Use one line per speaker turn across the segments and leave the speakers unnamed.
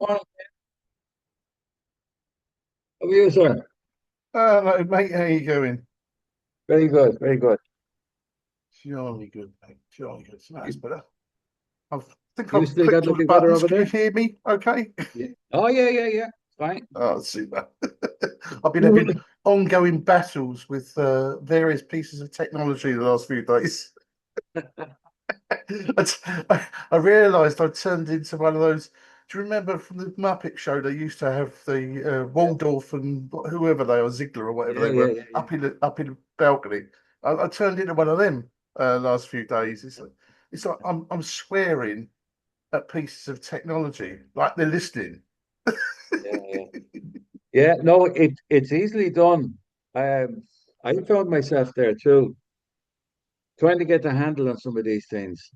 Morning. How are you, sir?
Hello, mate. How you going?
Very good, very good.
Jolly good, mate. Jolly good. So that's
You,
better. I think
you
I've
still got
clicked all the
lovely weather
buttons.
over
Can you
there?
hear me? Okay.
Yeah. Oh, yeah, yeah, yeah. Fine.
Oh, super. I've been having ongoing battles with various pieces of technology the last few days. I realised I turned into one of those. Do you remember from the Muppet Show? They used to have the
Yeah,
Waldorf and whoever they are, Ziegler or whatever
yeah,
they
yeah,
were,
yeah, yeah.
up in the balcony. I turned into one of them last few days. It's like I'm swearing at pieces of technology, like they're listening.
Yeah, yeah. Yeah, no, it's easily done. Um, I found myself there too, trying to get the handle on some of these things,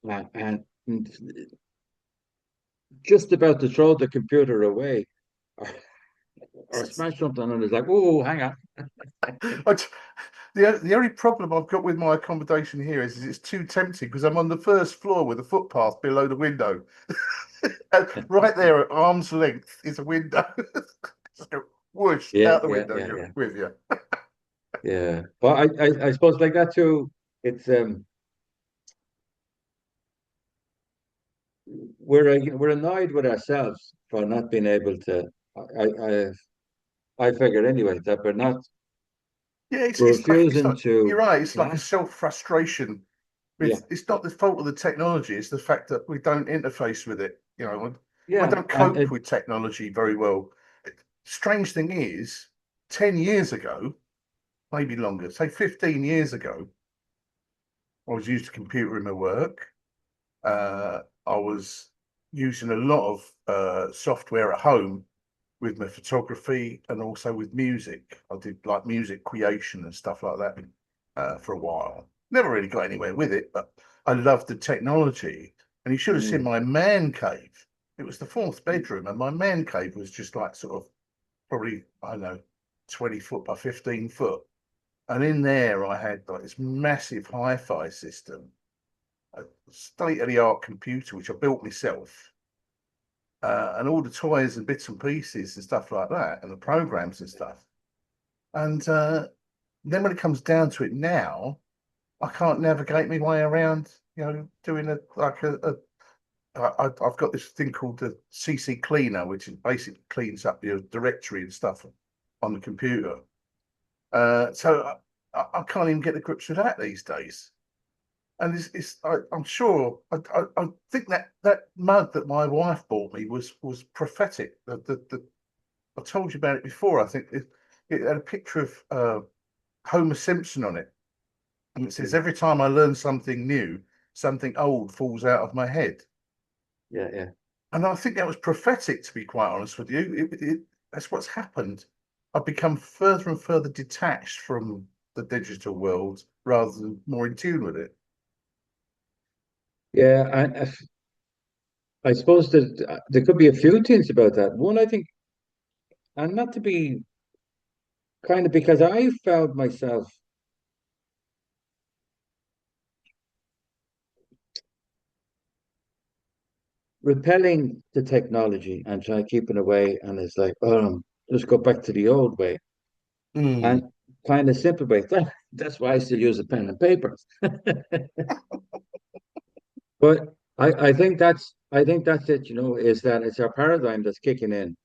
and just about to throw the computer away or, or smash something, and it's like, oh, hang on.
I t- the only problem I've got with my accommodation here is it's too tempting because I'm on the first floor with a footpath below the window. And right there at arm's length is a window. Just go whoosh
Yeah,
out the
yeah,
window.
yeah,
You're
yeah,
with you.
yeah. But I suppose like that too. It's we're annoyed with ourselves for not being able to. I figured anyway that
Yeah, it's
we're
it's like it's
refusing
like you're
to
right. It's like a
grasp.
self frustration.
Yeah,
With it's not the fault of the technology. It's the fact that we don't interface with it. I
yeah,
don't
and
cope with technology very well. Strange thing is, 10 years ago, maybe longer, say 15 years ago, I was using a computer in my work. I was using a lot of software at home with my photography and also with music. I did like music creation and stuff like that for a while. Never really got anywhere with it, but I loved the technology. And you should have seen
mm,
my man cave. It was the fourth bedroom, and my man cave was just like sort of probably, I don't know, 20 foot by 15 foot. And in there, I had like this massive hi fi system, a state of the art computer, which I built myself, and all the toys and bits and pieces and stuff like that, and the programs and stuff. And then when it comes down to it now, I can't navigate my way around, doing I've got this thing called the CC Cleaner, which is basically cleans up your directory and stuff on the computer. So I can't even get the grips with that these days. And I'm sure, I think that mug that my wife bought me was prophetic. I told you about it before. I think it had a picture of Homer Simpson on it, and it says,
mm,
"Every time I learn something new, something old falls out of my head."
yeah, yeah,
And I think that was prophetic, to be quite honest with you. That's what's happened. I've become further and further detached from the digital world rather than more in tune with it.
yeah. I suppose that there could be a few things about that. One, I think, and not to be kind of because I found myself repelling the technology and trying to keep it away, and it's like, just go back to the old way and
Mm.
kind of simple way. That's why I still use a pen and paper. But I think that's it, is that it's our paradigm that's kicking in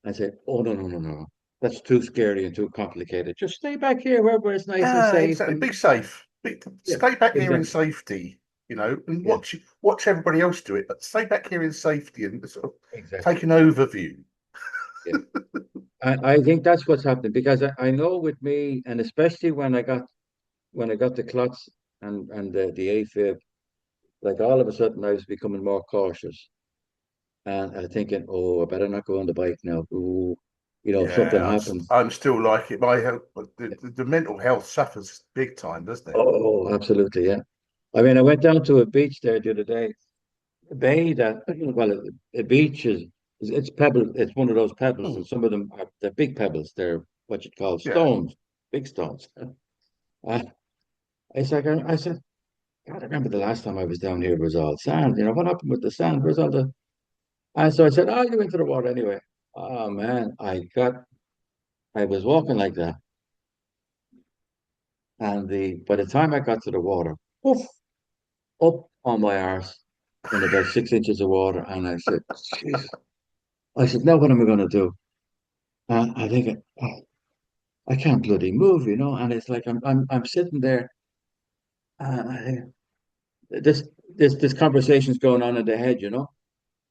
and say, oh no, no, no, no. That's too scary and too complicated. Just stay back here where it's nice and
Ah,
safe
exactly.
and
Be safe.
yeah,
Stay back here in
exactly.
safety, and
Yeah,
watch everybody else do it, but stay back here in safety and sort of
exactly.
take an overview.
Yeah. I think that's what's happening because I know with me, and especially when I got the clots and the AFib, like all of a sudden I was becoming more cautious and I thinking, oh, I better not go on the bike now. Ooh, if something
Yeah,
happens.
I'm still like it. My health, the mental health suffers big time, doesn't it?
Oh, absolutely, yeah. I mean, I went down to a beach there the other day, a bay that, well, a beach it's pebble. It's one of those pebbles,
Hmm.
and some of them they're big pebbles. They're what you call
Yeah.
stones, big stones. Uh, it's like I said, God, I remember the last time I was down here was all sand. What happened with the sand? Where's all the? And so I said, "Oh, you into the water anyway." Oh man, I was walking like that, and the by the time I got to the water, poof, up on my arse in about 6 inches of water, and I said, "Jeez." I said, "Now what am I going to do?" I think I can't bloody move, And it's like I'm sitting there, and this this conversation's going on in the head.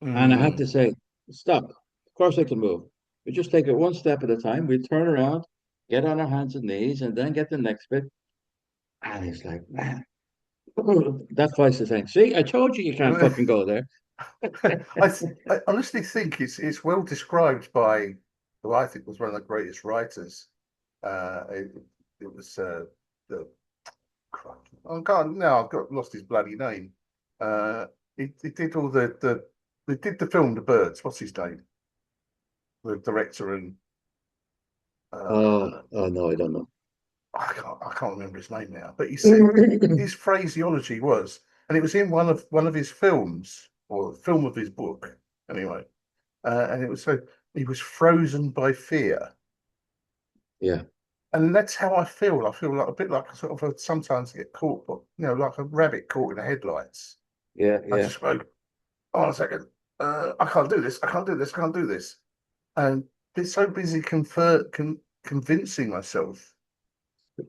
And I had
Mm.
to say, "Stop. Of course I can move. We just take it one step at a time. We turn around, get on our hands and knees, and then get the next bit." And it's like, man, that voice is saying, "See, I told you you can't fucking go there."
I honestly think it's well described by who I think was one of the greatest writers. It, it was the oh God, no, I've got lost his bloody name. He did all they did the film The Birds. What's his name? The director and uh,
Oh no, I don't know.
I can't remember his name now. But he said his phraseology was, and it was in one of his films or film of his book anyway. And it was so he was frozen by fear,
Yeah,
and that's how I feel. I feel like a bit like sort of sometimes get caught, but like a rabbit caught in the headlights.
yeah,
I
yeah.
just go, hold on a second, I can't do this. I can't do this. I can't do this, and been so busy convincing myself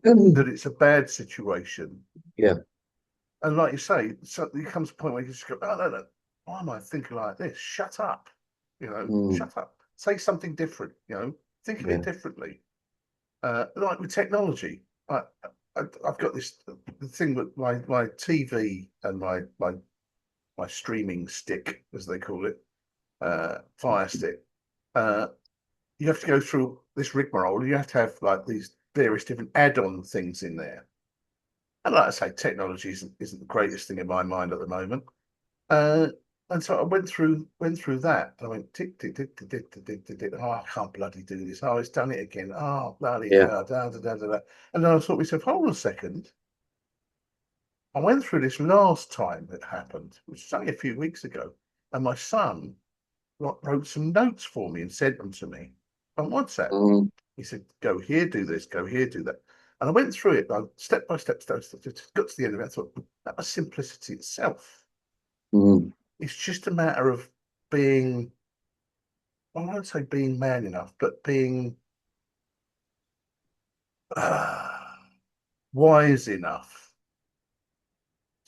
that it's a bad situation.
Yeah.
And like you say, so there comes a point where you just go, oh, no, no, why am I thinking like this? Shut up,
Mm,
shut up. Say something different, think of it
yeah.
differently. Like with technology, I've got this the thing with my TV and my streaming stick, as they call it, Fire Stick. Uh, you have to go through this rigmarole. You have to have like these various different add-on things in there. And like I say, technology isn't the greatest thing in my mind at the moment. Uh, and so I went through that, and I went tick tick tick tick tick tick tick tick. Tick. Oh, I can't bloody do this. Oh, it's done it again. Oh, bloody
Yeah.
hell. Da, da, da, da, da. And then I thought to myself, hold on a second. I went through this last time it happened, which was only a few weeks ago, and my son wrote some notes for me and sent them to me on WhatsApp.
Mm,
He said, "Go here, do this. Go here, do that." And I went through it, step by step, just got to the end of it. I thought that was simplicity itself.
mm,
It's just a matter of being, I won't say being man enough, but being uh, wise enough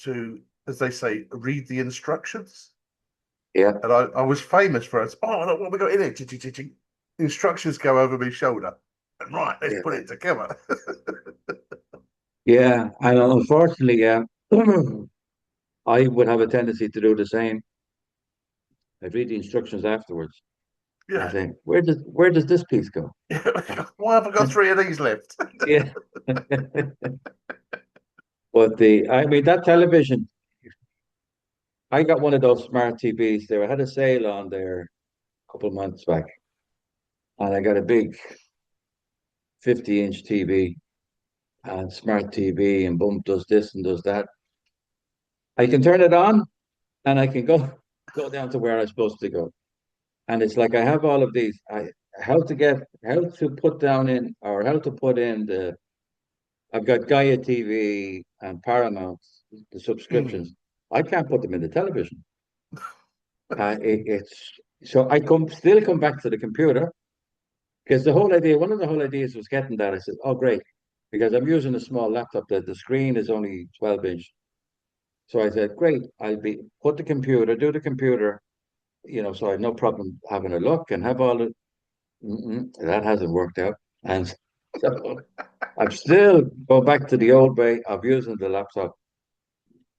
to, as they say, read the instructions.
yeah.
And I was famous for us. Oh, look what we got in here. Ching. Instructions go over my shoulder. And right, let's
Yeah.
put it together.
Yeah. And unfortunately, yeah, I would have a tendency to do the same. I'd read the instructions afterwards and
Yeah.
think, where does this piece go?
Why have I got three of these left?
Yeah. But I mean, that television, I got one of those smart TVs there. I had a sale on there a couple of months back, and I got a big 50-inch TV and smart TV, and boom, does this and does that. I can turn it on, and I can go down to where I'm supposed to go. And it's like I have all of these. How to put down in or how to put in the. I've got Gaia TV and Paramount, the
Mm.
subscriptions. I can't put them in the television. It's so I come back to the computer because one of the whole ideas was getting that. I said, "Oh, great," because I'm using a small laptop. The screen is only 12 inch. So I said, "Great, I'll be put the computer, do the computer, so I have no problem having a look and have all the." That hasn't worked out, and so I'm still going back to the old way of using the laptop,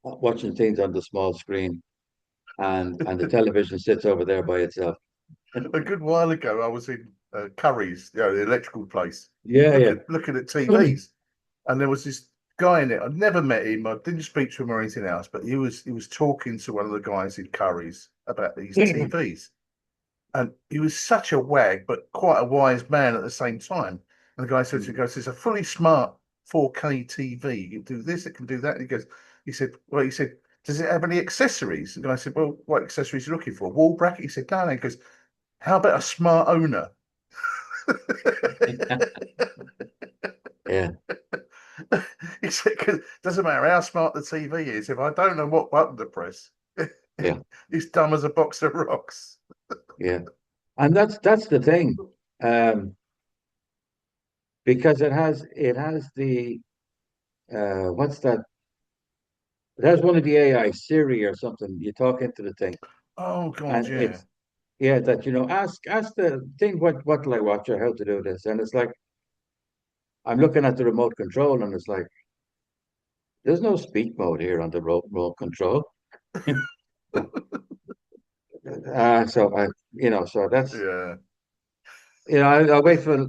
watching things on the small screen, and the television sits over there by itself.
A good while ago, I was in Curry's, the electrical place,
Yeah, yeah.
looking at TVs, and there was this guy in it. I'd never met him. I didn't speak to him or anything else, but he was talking to one of the guys in Curry's about these TVs, and he was such a wag, but quite a wise man at the same time. And the guy said to him, "Goes, it's a fully smart 4K TV. You can do this, it can do that." And he said, "Well," he said, does it have any accessories? And I said, well, what accessories are you looking for? Wall bracket? He said, no, no. He goes, how about a smart owner?
Yeah,
He said, 'cause it doesn't matter how smart the TV is, if I don't know what button to press,
yeah,
it's dumb as a box of rocks.
yeah. And that's the thing. Because it has the what's that? It has one of the AI, Siri or something. You talk into the thing,
Oh God,
and
yeah.
it's yeah, that ask the thing what will I watch or how to do this, and it's like I'm looking at the remote control, and it's like there's no speak mode here on the remote control. So so that's
Yeah.
I wait for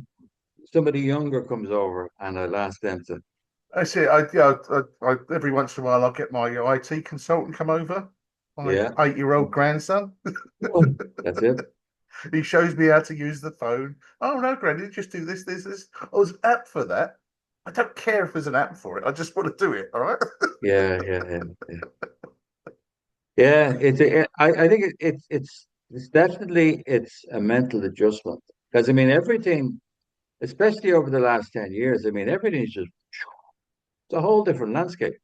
somebody younger comes over, and I'll ask them to.
That's it. Every once in a while, I'll get my IT consultant come over, my
Yeah,
8-year-old grandson.
that's it.
He shows me how to use the phone. Oh no, Granny, just do this, this, this. Oh, there's an app for that. I don't care if there's an app for it. I just want to do it. All right.
Yeah, yeah, yeah, yeah. Yeah, I think it's definitely it's a mental adjustment because I mean everything, especially over the last 10 years. I mean everything's just it's a whole different landscape.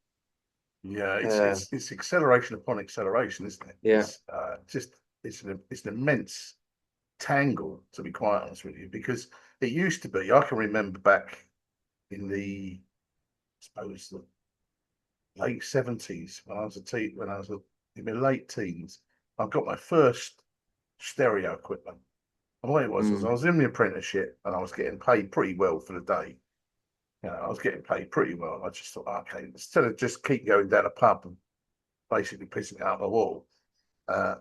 Yeah, it's
Uh,
it's it's acceleration upon acceleration, isn't it?
yeah,
It's just it's an immense tangle, to be quite honest with you, because it used to be. I can remember back in the, I suppose, the late 70s when I was in my late teens. I got my first stereo equipment. And what it was I
mm,
was in the apprenticeship and I was getting paid pretty well for the day. I was getting paid pretty well. I just thought, okay, instead of just keep going down a pub and basically pissing it out the wall, uh,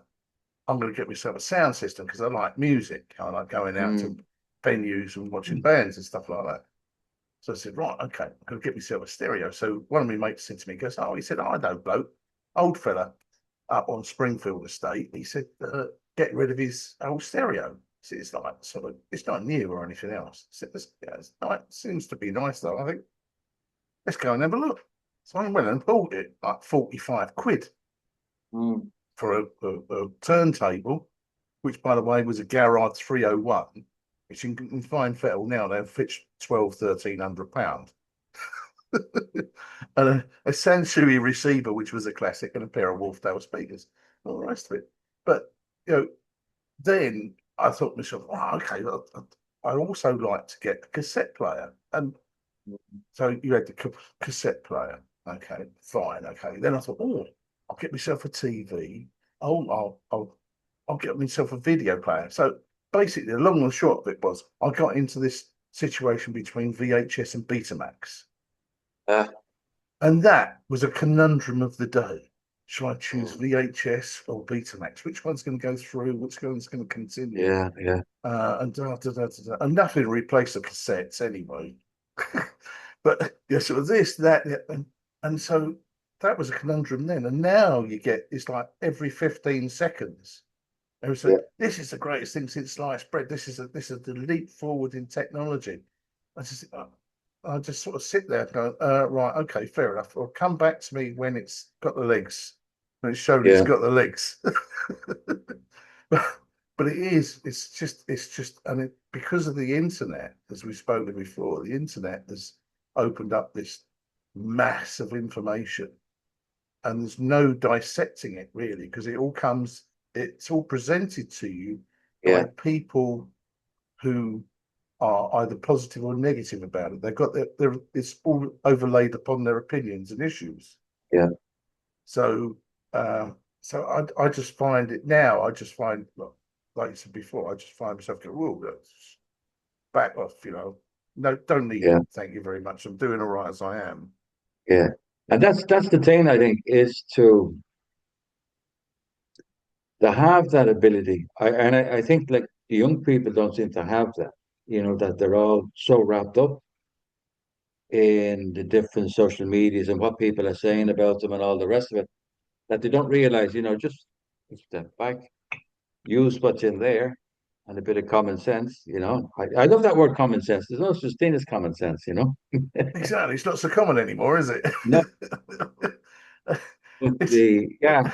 I'm going to get myself a sound system because I like music. I like going out to
mm,
venues and watching bands and stuff like that. So I said, right, okay, I'm going to get myself a stereo. So one of my mates said to me, he goes, oh, he said, I know, bloke, old fella up on Springfield Estate. He said, get rid of his old stereo. So it's like sort of, it's not new or anything else. So it's nice, seems to be nice though. I think let's go and have a look. So I went and bought it like 45 quid
mm.
for a turntable, which by the way was a Garrard 301, which you can find Fettle now. They'll fetch 1,200–1,300 pounds. And a Sansui receiver, which was a classic, and a pair of Wolfdale speakers, all the rest of it. But you know, then I thought to myself, oh, okay, I also like to get a cassette player, and so you had the cassette player. Okay, fine. Okay, then I thought, oh, I'll get myself a TV. Oh, I'll get myself a video player. So basically, the long and short of it was, I got into this situation between VHS and Betamax.
Uh,
And that was a conundrum of the day. Shall I choose
mm,
VHS or Betamax? Which one's going to go through? Which one's going to continue?
yeah, yeah,
And and nothing replaced the cassettes anyway. But yeah, so this, that, yeah, and so that was a conundrum then. And now you get it's like every 15 seconds. And so
yeah,
this is the greatest thing since sliced bread. This is the leap forward in technology. I just sort of sit there and go, right, okay, fair enough. Or come back to me when it's got the legs, when it's shown it's
yeah,
got the legs. but it's just, and because of the internet, as we spoke of before, the internet has opened up this mass of information, and there's no dissecting it really, because it's all presented to you by
yeah,
people who are either positive or negative about it. They've got it's all overlaid upon their opinions and issues.
yeah.
So, uh, so I just find it now. I just find, like you said before, I just find myself going, "Whoa, that's back off." No, don't need
Yeah.
it. Thank you very much. I'm doing all right as I am.
Yeah. And that's the thing I think is to have that ability. I think like the young people don't seem to have that, that they're all so wrapped up in the different social medias and what people are saying about them and all the rest of it, that they don't realize, just step back, use what's in there and a bit of common sense. I love that word common sense. There's no such thing as common sense.
Exactly. It's not so common anymore, is it?
No.
It's
Yeah,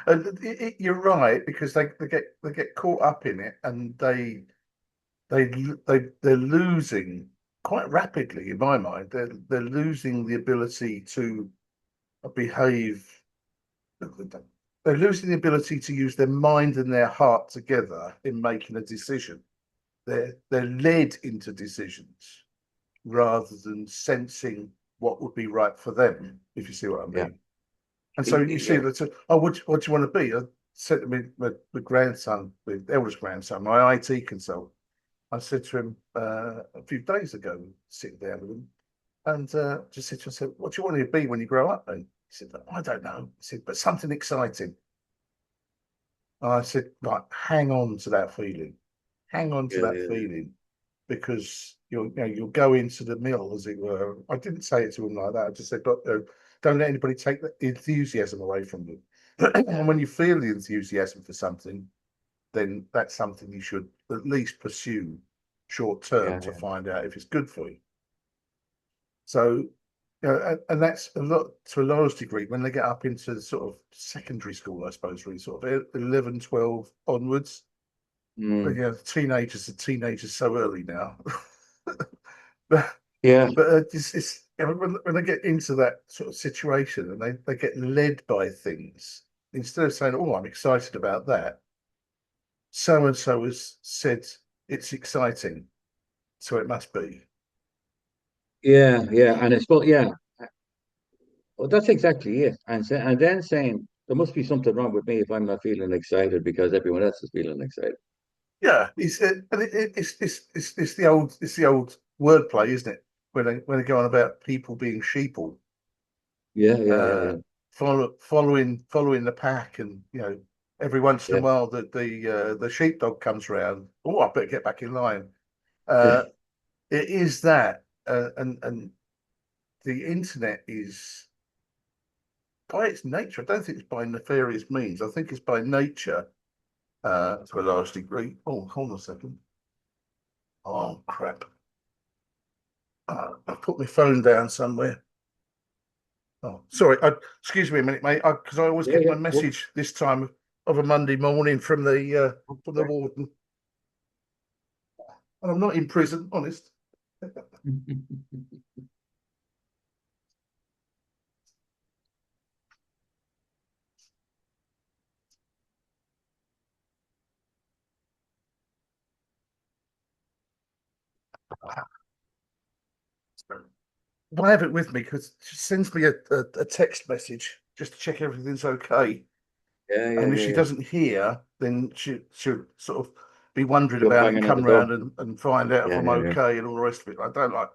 and you're right because they get caught up in it and they're losing quite rapidly in my mind. They're losing the ability to behave. They're losing the ability to use their mind and their heart together in making a decision. They're led into decisions rather than sensing what would be right for them, if you see what I
yeah,
mean. And so you see
yeah.
that, oh, what do you want to be? I said to my grandson, the eldest grandson, my IT consultant, I said to him a few days ago, sitting down with him, and just said to him, I said, what do you want to be when you grow up? And he said, I don't know. He said, but something exciting. And I said, right, hang on to that feeling. Hang on to
Yeah,
that
yeah,
feeling because you'll go into the mill, as it were. I didn't say it to him like that. I just said, but don't let anybody take the enthusiasm away from you. And when you feel the enthusiasm for something, then that's something you should at least pursue short term
yeah,
to
yeah,
find out if it's good for you. So, and that's a lot to a large degree when they get up into the sort of secondary school, I suppose, really sort of 11, 12 onwards. But
mm,
yeah, teenagers are teenagers so early now. but
yeah,
it's when they get into that sort of situation and they get led by things, instead of saying, oh, I'm excited about that, so and so has said it's exciting, so it must be.
yeah, yeah. And it's well, yeah. Well, that's exactly it. And then saying there must be something wrong with me if I'm not feeling excited because everyone else is feeling excited.
Yeah, it's the old wordplay, isn't it? When they go on about people being sheeple,
Yeah, yeah, yeah,
uh,
yeah,
following the pack, and every once in a
yeah,
while that the sheepdog comes around. Oh, I better get back in line. Uh, it is that, and the internet is by its nature. I don't think it's by nefarious means. I think it's by nature to a large degree. Oh, hold on a second. Oh crap! I put my phone down somewhere. Oh, sorry. Excuse me a minute, mate. Because I always
yeah,
get
yeah.
my message this time of a Monday morning from the
Well,
warden, and I'm not in prison, honest. But I have it with me because she sends me a text message just to check everything's okay.
Yeah, yeah,
And if
yeah,
she
yeah.
doesn't hear, then she'll sort of be wondering
You're
about it and
banging at the
come
door.
round and find out if
Yeah,
I'm
yeah, yeah,
okay and all the rest of it. I don't like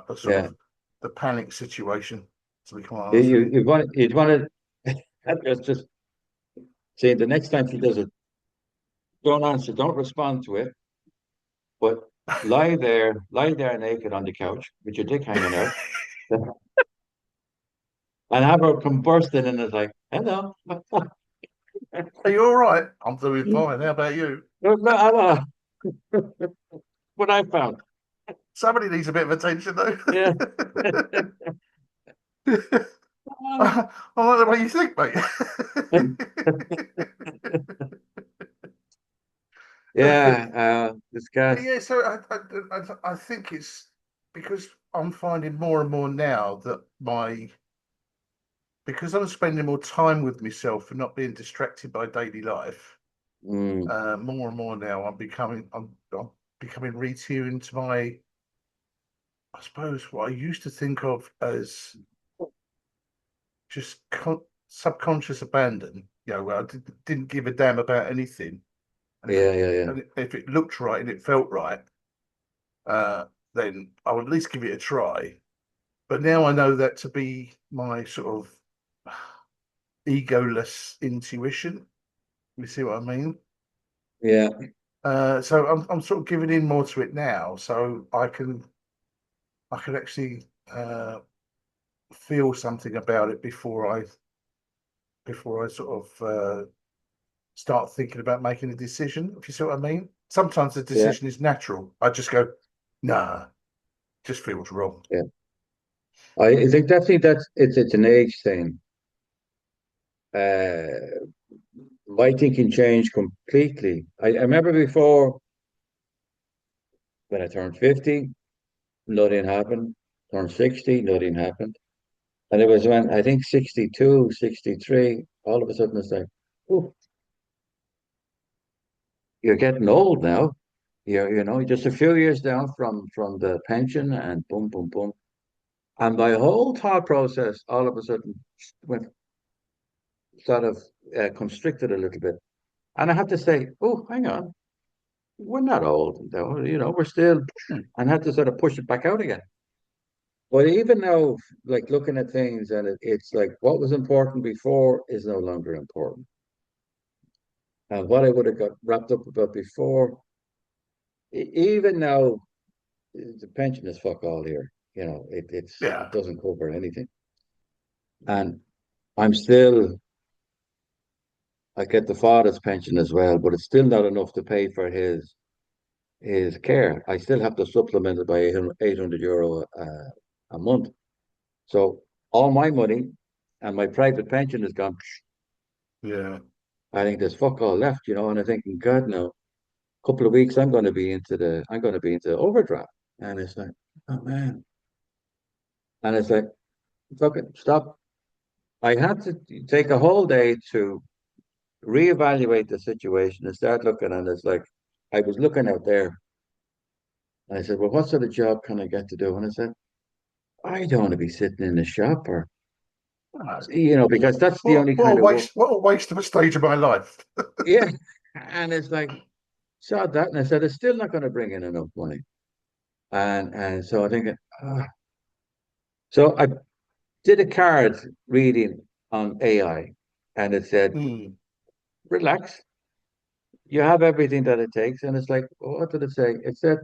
the sort
yeah.
of the panic situation, to be quite
You,
honest with
you,
you.
you want to just say the next time she does it, don't answer, don't respond to it, but lie there naked on the couch with your dick hanging out, and have her come bursting in and it's like, hello.
Are you all right? I'm doing fine. How about you?
No, no, hello. What I found.
Somebody needs a bit of attention, though.
Yeah.
I like the way you think, mate.
Yeah, this cat.
Yeah, so I think it's because I'm finding more and more now that because I'm spending more time with myself and not being distracted by daily life.
Mm,
More and more now, I'm becoming retuned to my, I suppose, what I used to think of as just subconscious abandon. Where didn't give a damn about anything, and
yeah, yeah, yeah,
if it looked right and it felt right, uh, then I would at least give it a try. But now I know that to be my sort of egoless intuition. You see what I mean?
yeah,
So I'm sort of giving in more to it now, so I can actually feel something about it before I sort of start thinking about making a decision. If you see what I mean? Sometimes the
yeah,
decision is natural. I just go, nah, just feels wrong.
yeah. I think definitely it's an age thing. my thinking changed completely. I remember before when I turned 50, nothing happened. Turned 60, nothing happened. And it was when I think 62, 63, all of a sudden it's like, oh, you're getting old now. You're just a few years down from the pension and boom, boom, boom. And my whole thought process all of a sudden went sort of constricted a little bit. And I had to say, oh, hang on, we're not old though, we're still, and had to sort of push it back out again. But even now, like looking at things, and it's like what was important before is no longer important. And what I would have got wrapped up about before, even now, the pension is fuck all here. It
Yeah.
doesn't cover anything. And I'm still, I get the father's pension as well, but it's still not enough to pay for his care. I still have to supplement it by 800 euro a month. So all my money and my private pension has gone.
Yeah.
I think there's fuck all left, and I'm thinking, God, no. Couple of weeks, I'm going to be into overdraft, and it's like, oh man, and it's like, fuck it, stop. I had to take a whole day to reevaluate the situation and start looking, and it's like, I was looking out there, and I said, well, what sort of job can I get to do? And I said, I don't want to be sitting in the shop or,
No.
because that's the only
What a
kind of work.
waste! What a waste of a stage of my life.
Yeah, and it's like, saw that, and I said, it's still not going to bring in enough money, and so I think, so I did a card reading on AI, and it said,
Mm.
relax, you have everything that it takes. And it's like, what did it say? It said,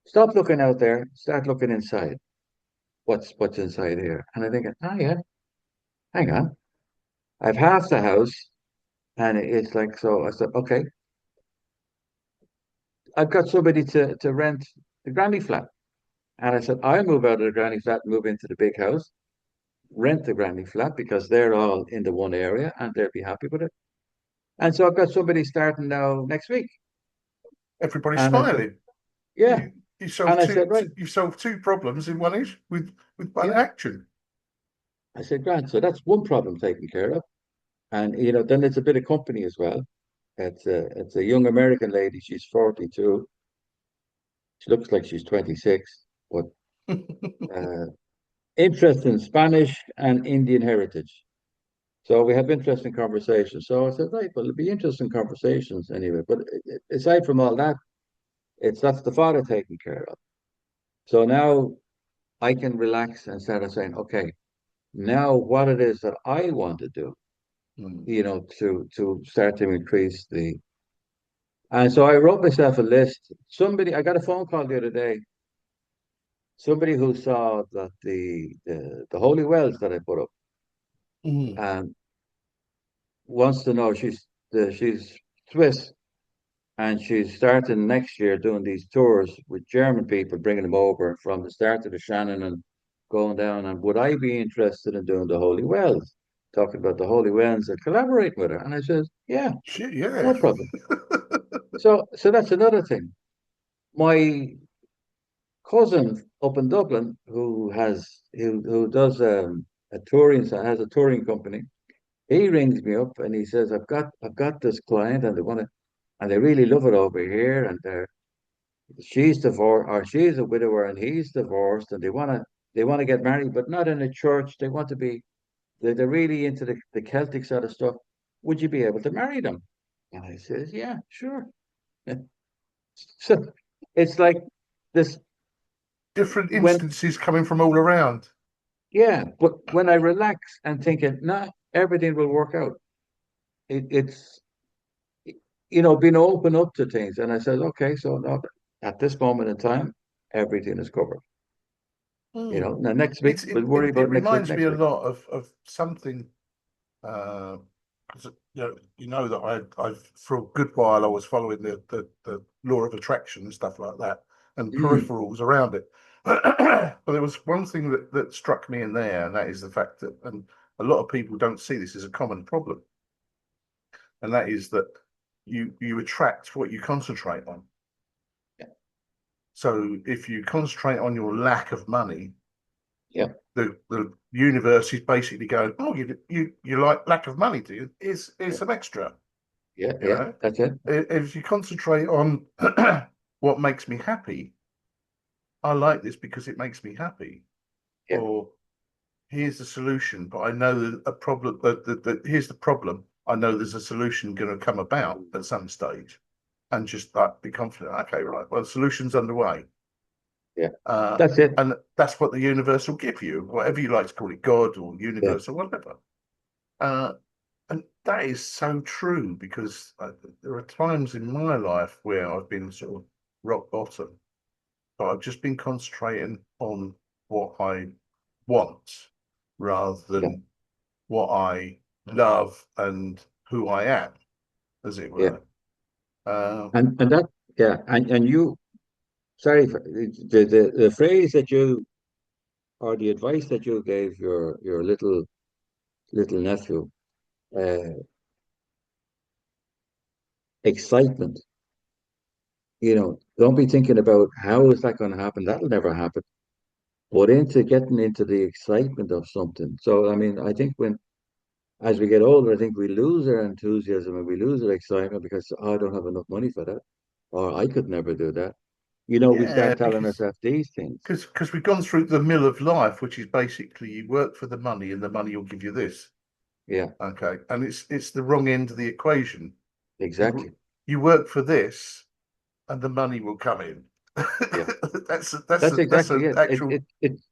stop looking out there, start looking inside. What's inside here? And I think, oh yeah, hang on. I've half the house, and it's like, so I said, okay, I've got somebody to rent the granny flat. And I said, I'll move out of the granny flat and move into the big house, rent the granny flat because they're all in the one area and they'll be happy with it. And so I've got somebody starting now next week.
Everybody's
And I said,
smiling.
yeah.
You solved
And I said, right,
you solved two problems in one issue with one
yeah.
action.
I said, Grant, so that's one problem taken care of. And then it's a bit of company as well. It's a young American lady. She's 42. She looks like she's 26, but uh, interest in Spanish and Indian heritage. So we have interesting conversations. So I said, right, well, it'll be interesting conversations anyway. But aside from all that, that's the father taken care of. So now I can relax and start saying, okay, now what it is that I want to do,
Mm.
to start to increase the. And so I wrote myself a list. I got a phone call the other day. Somebody who saw that the holy wells that I put up
Mm.
and wants to know she's Swiss and she's starting next year doing these tours with German people, bringing them over from the start of the Shannon and going down. And would I be interested in doing the holy wells? Talking about the holy wells and collaborating with her. And I said, yeah,
Shit,
no
yeah.
problem. So that's another thing. My cousin up in Dublin who does a touring has a touring company. He rings me up and he says, I've got this client and they really love it over here and she's divorced or she's a widower and he's divorced and they want to get married, but not in a church. They want to be they're really into the Celtic sort of stuff. Would you be able to marry them? And I says, yeah, sure. So it's like this
Different
when
instances coming from all around.
yeah, but when I relax and thinking, nah, everything will work out. It's being open up to things. And I said, okay, so now at this moment in time, everything is covered.
Mm.
Now next week
It's
we'll worry
it
about next week
reminds me
next
a
week.
lot of something. 'Cause, you know that I for a good while I was following the law of attraction and stuff like that, and
Mm,
peripherals around it. But there was one thing that struck me in there, and that is the fact that, and a lot of people don't see this as a common problem, and that is that you attract what you concentrate on.
Yeah.
So if you concentrate on your lack of money,
Yeah.
the universe is basically going, oh, you like lack of money, do you? Here's
Yeah.
some extra.
Yeah.
You
Yeah.
know,
That's it.
if you concentrate on what makes me happy, I like this because it makes me happy.
Yeah.
Or here's the solution, but I know that a problem. Here's the problem. I know there's a solution going to come about at some stage, and just like be confident. Okay, right. Well, the solution's underway.
Yeah.
Uh,
That's it.
and that's what the universe will give you, whatever you like to call it, God or
Yeah.
universe or whatever. Uh, and that is so true because there are times in my life where I've been sort of rock bottom, but I've just been concentrating on what I want rather
Yeah.
than what I love and who I am, as it
Yeah.
were. Uh,
And that, yeah. And you, sorry for the phrase that you, or the advice that you gave your little nephew, uh, excitement. Don't be thinking about how is that going to happen. That'll never happen. But into getting into the excitement of something. So I mean, I think when as we get older, I think we lose our enthusiasm and we lose our excitement because, oh, I don't have enough money for that, or I could never do that. We
yeah,
start telling ourselves these things.
because we've gone through the mill of life, which is basically you work for the money and the money will give you this.
Yeah,
Okay, and it's the wrong end of the equation.
exactly.
You work for this, and the money will come in.
Yeah,
That's
that's
that's
exactly
an
it.
actual. It's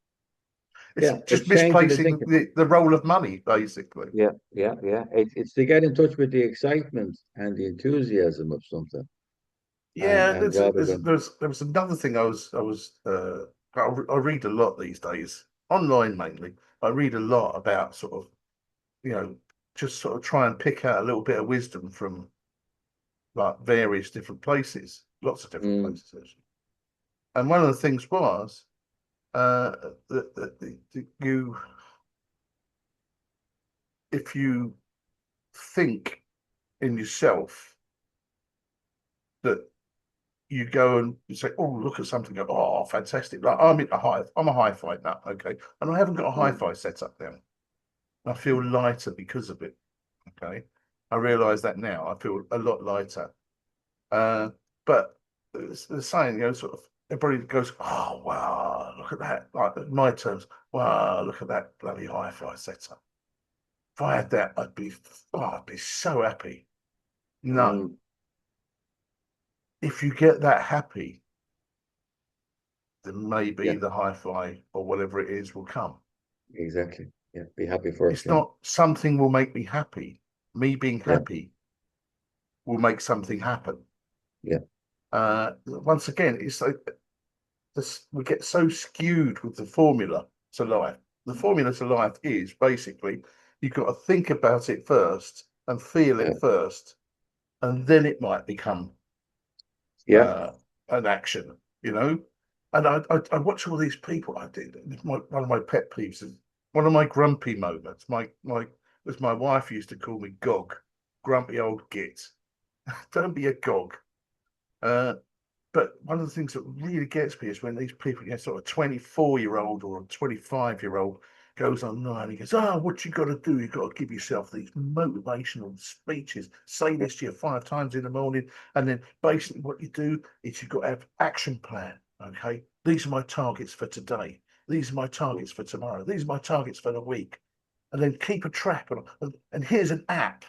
Yeah,
just
it's changing the
misplacing
thinking.
the role of money, basically.
Yeah, yeah, yeah. It's to get in touch with the excitement and the enthusiasm of something, and
Yeah,
and rather than
there was another thing I read a lot these days online mainly. I read a lot about sort of you know just sort of try and pick out a little bit of wisdom from like various different places, lots of different
mm,
places actually. And one of the things was that you if you think in yourself that you go and you say, "Oh, look at something." Go, "Oh, fantastic!" Like I'm a hi-fi nut, okay, and I haven't got a
mm,
hi-fi set up now. I feel lighter because of it. Okay, I realise that now. I feel a lot lighter. But it's the saying, sort of everybody goes, "Oh, wow, look at that!" Like in my terms, "Wow, look at that bloody hi-fi setup." If I had that, I'd be so happy. No,
mm,
if you get that happy, then maybe
yeah,
the hi-fi or whatever it is will come.
exactly. Yeah, be happy first.
It's
Yeah,
not something will make me happy. Me being
yeah,
happy will make something happen.
yeah,
Once again, it's like this, we get so skewed with the formula to life. The formula to life is basically you've got to think about it first and feel
yeah,
it first, and then it might become
yeah,
uh, an action, you know. And I watch all these people. I did one of my pet peeves is one of my grumpy moments. My as my wife used to call me Gog, grumpy old git. Don't be a Gog. Uh, but one of the things that really gets me is when these people, sort of 24-year-old or a 25-year-old goes online and he goes, oh, what you got to do, you got to give yourself these motivational speeches, say this to you 5 times in the morning. And then basically what you do is you've got to have action plan. Okay. These are my targets for today. These are my targets for tomorrow. These are my targets for the week. And then keep a track on, and here's an app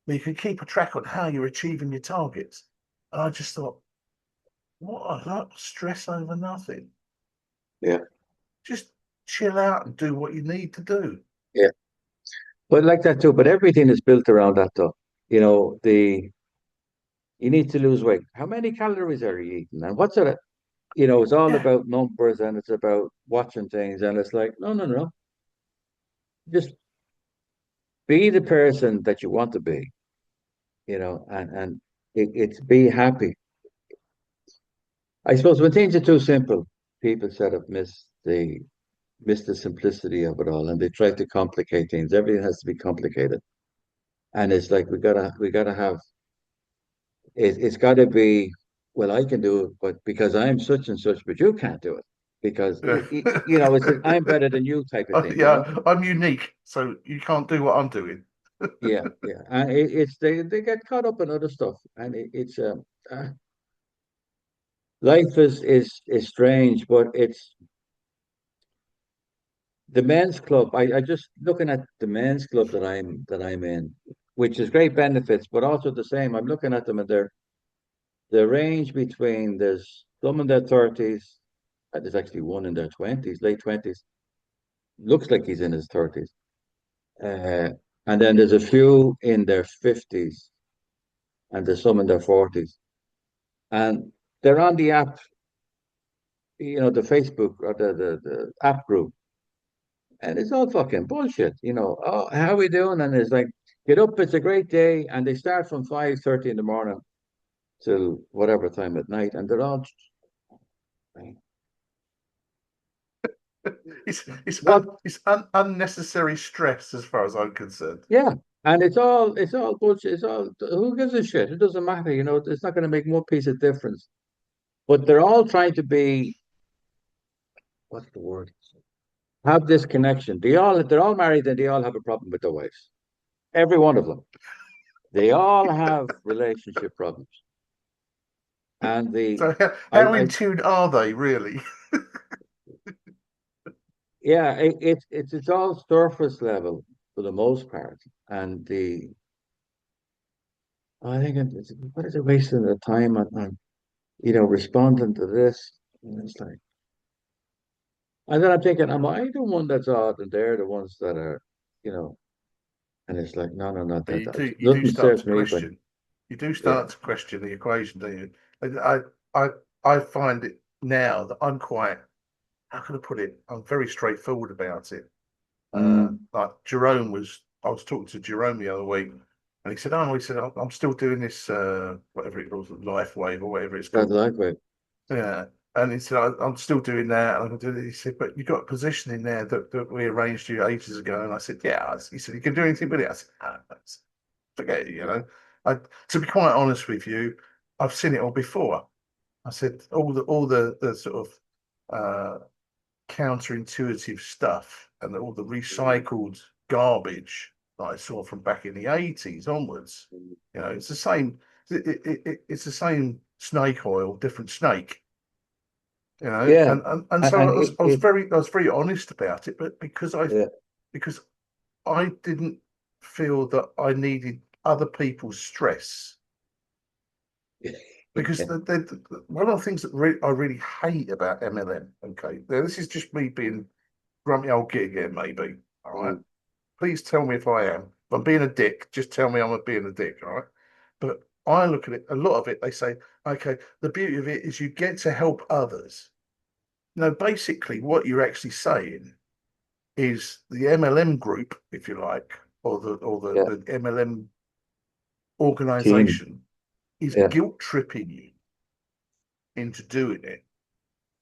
where you can keep a track on how you're achieving your targets. And I just thought, what a lot of stress over nothing.
yeah,
Just chill out and do what you need to do.
yeah. But like that too. But everything is built around that, though. The you need to lose weight. How many calories are you eating? And what's it? It's all
Yeah,
about numbers and it's about watching things. And it's like, no, no, no. Just be the person that you want to be, and it's be happy. I suppose when things are too simple, people sort of miss the miss the simplicity of it all, and they try to complicate things. Everything has to be complicated, and it's like we gotta have it's got to be. Well, I can do it, but because I'm such and such, but you can't do it because
Yeah.
it's an I'm better than you type of thing,
Yeah, I'm unique, so you can't do what I'm doing.
Yeah, yeah, and it's they get caught up in other stuff, and it's uh, life is strange, but it's the men's club. I just looking at the men's club that I'm in, which is great benefits, but also the same. I'm looking at them and the range between there's some in their 30s, there's actually one in their 20s, late 20s. Looks like he's in his 30s. Uh, and then there's a few in their 50s, and there's some in their 40s. And they're on the app, the Facebook or the app group, and it's all fucking bullshit. Oh, how we doing? And it's like, get up, it's a great day, and they start from 5:30 in the morning till whatever time at night, and they're all what?
Unnecessary stress as far as I'm concerned.
Yeah, and it's all bullshit. It's all who gives a shit? It doesn't matter. It's not going to make one piece of difference. But they're all trying to be what's the word? Have this connection. They're all married and they all have a problem with their wives. Every one of them. They all have relationship problems. And
So how
I
in tune are they really?
yeah, it's all surface level for the most part. And I think what is it wasting the time on responding to this? And it's like, and then I'm thinking, am I the one that's odd and they're the ones that are, you know, and it's like, no, no, no, that
You do
doesn't
start
serve
to
me, but
question. You do
yeah.
start to question the equation, do you? I I find it now that I'm quite, how can I put it? I'm very straightforward about it.
Mm,
Like I was talking to Jerome the other week, and he said, "Oh, he said I'm still doing this, whatever it was, Life Wave or whatever it's
that's
called."
like it.
Yeah. And he said, I'm still doing that. And I can do this. He said, but you got a position in there that we arranged you ages ago. And I said, yeah. He said, you can do anything with it. I said, forget it, you know. To be quite honest with you, I've seen it all before. I said, all the sort of counterintuitive stuff and all the recycled garbage that I saw from back in the 80s onwards, it's the same. It's the same snake oil, different snake,
Yeah,
and so
and
I was very honest about it, but
yeah,
because I didn't feel that I needed other people's stress, because one of the things that I really hate about MLM, okay, now this is just me being grumpy old git again, maybe, all right,
mm,
please tell me if I am. If I'm being a dick, just tell me I'm being a dick, all right? But I look at it, a lot of it, they say, okay, the beauty of it is you get to help others. No, basically, what you're actually saying is the MLM group, if you like,
yeah,
the MLM
team,
organization is
yeah,
guilt tripping you into doing it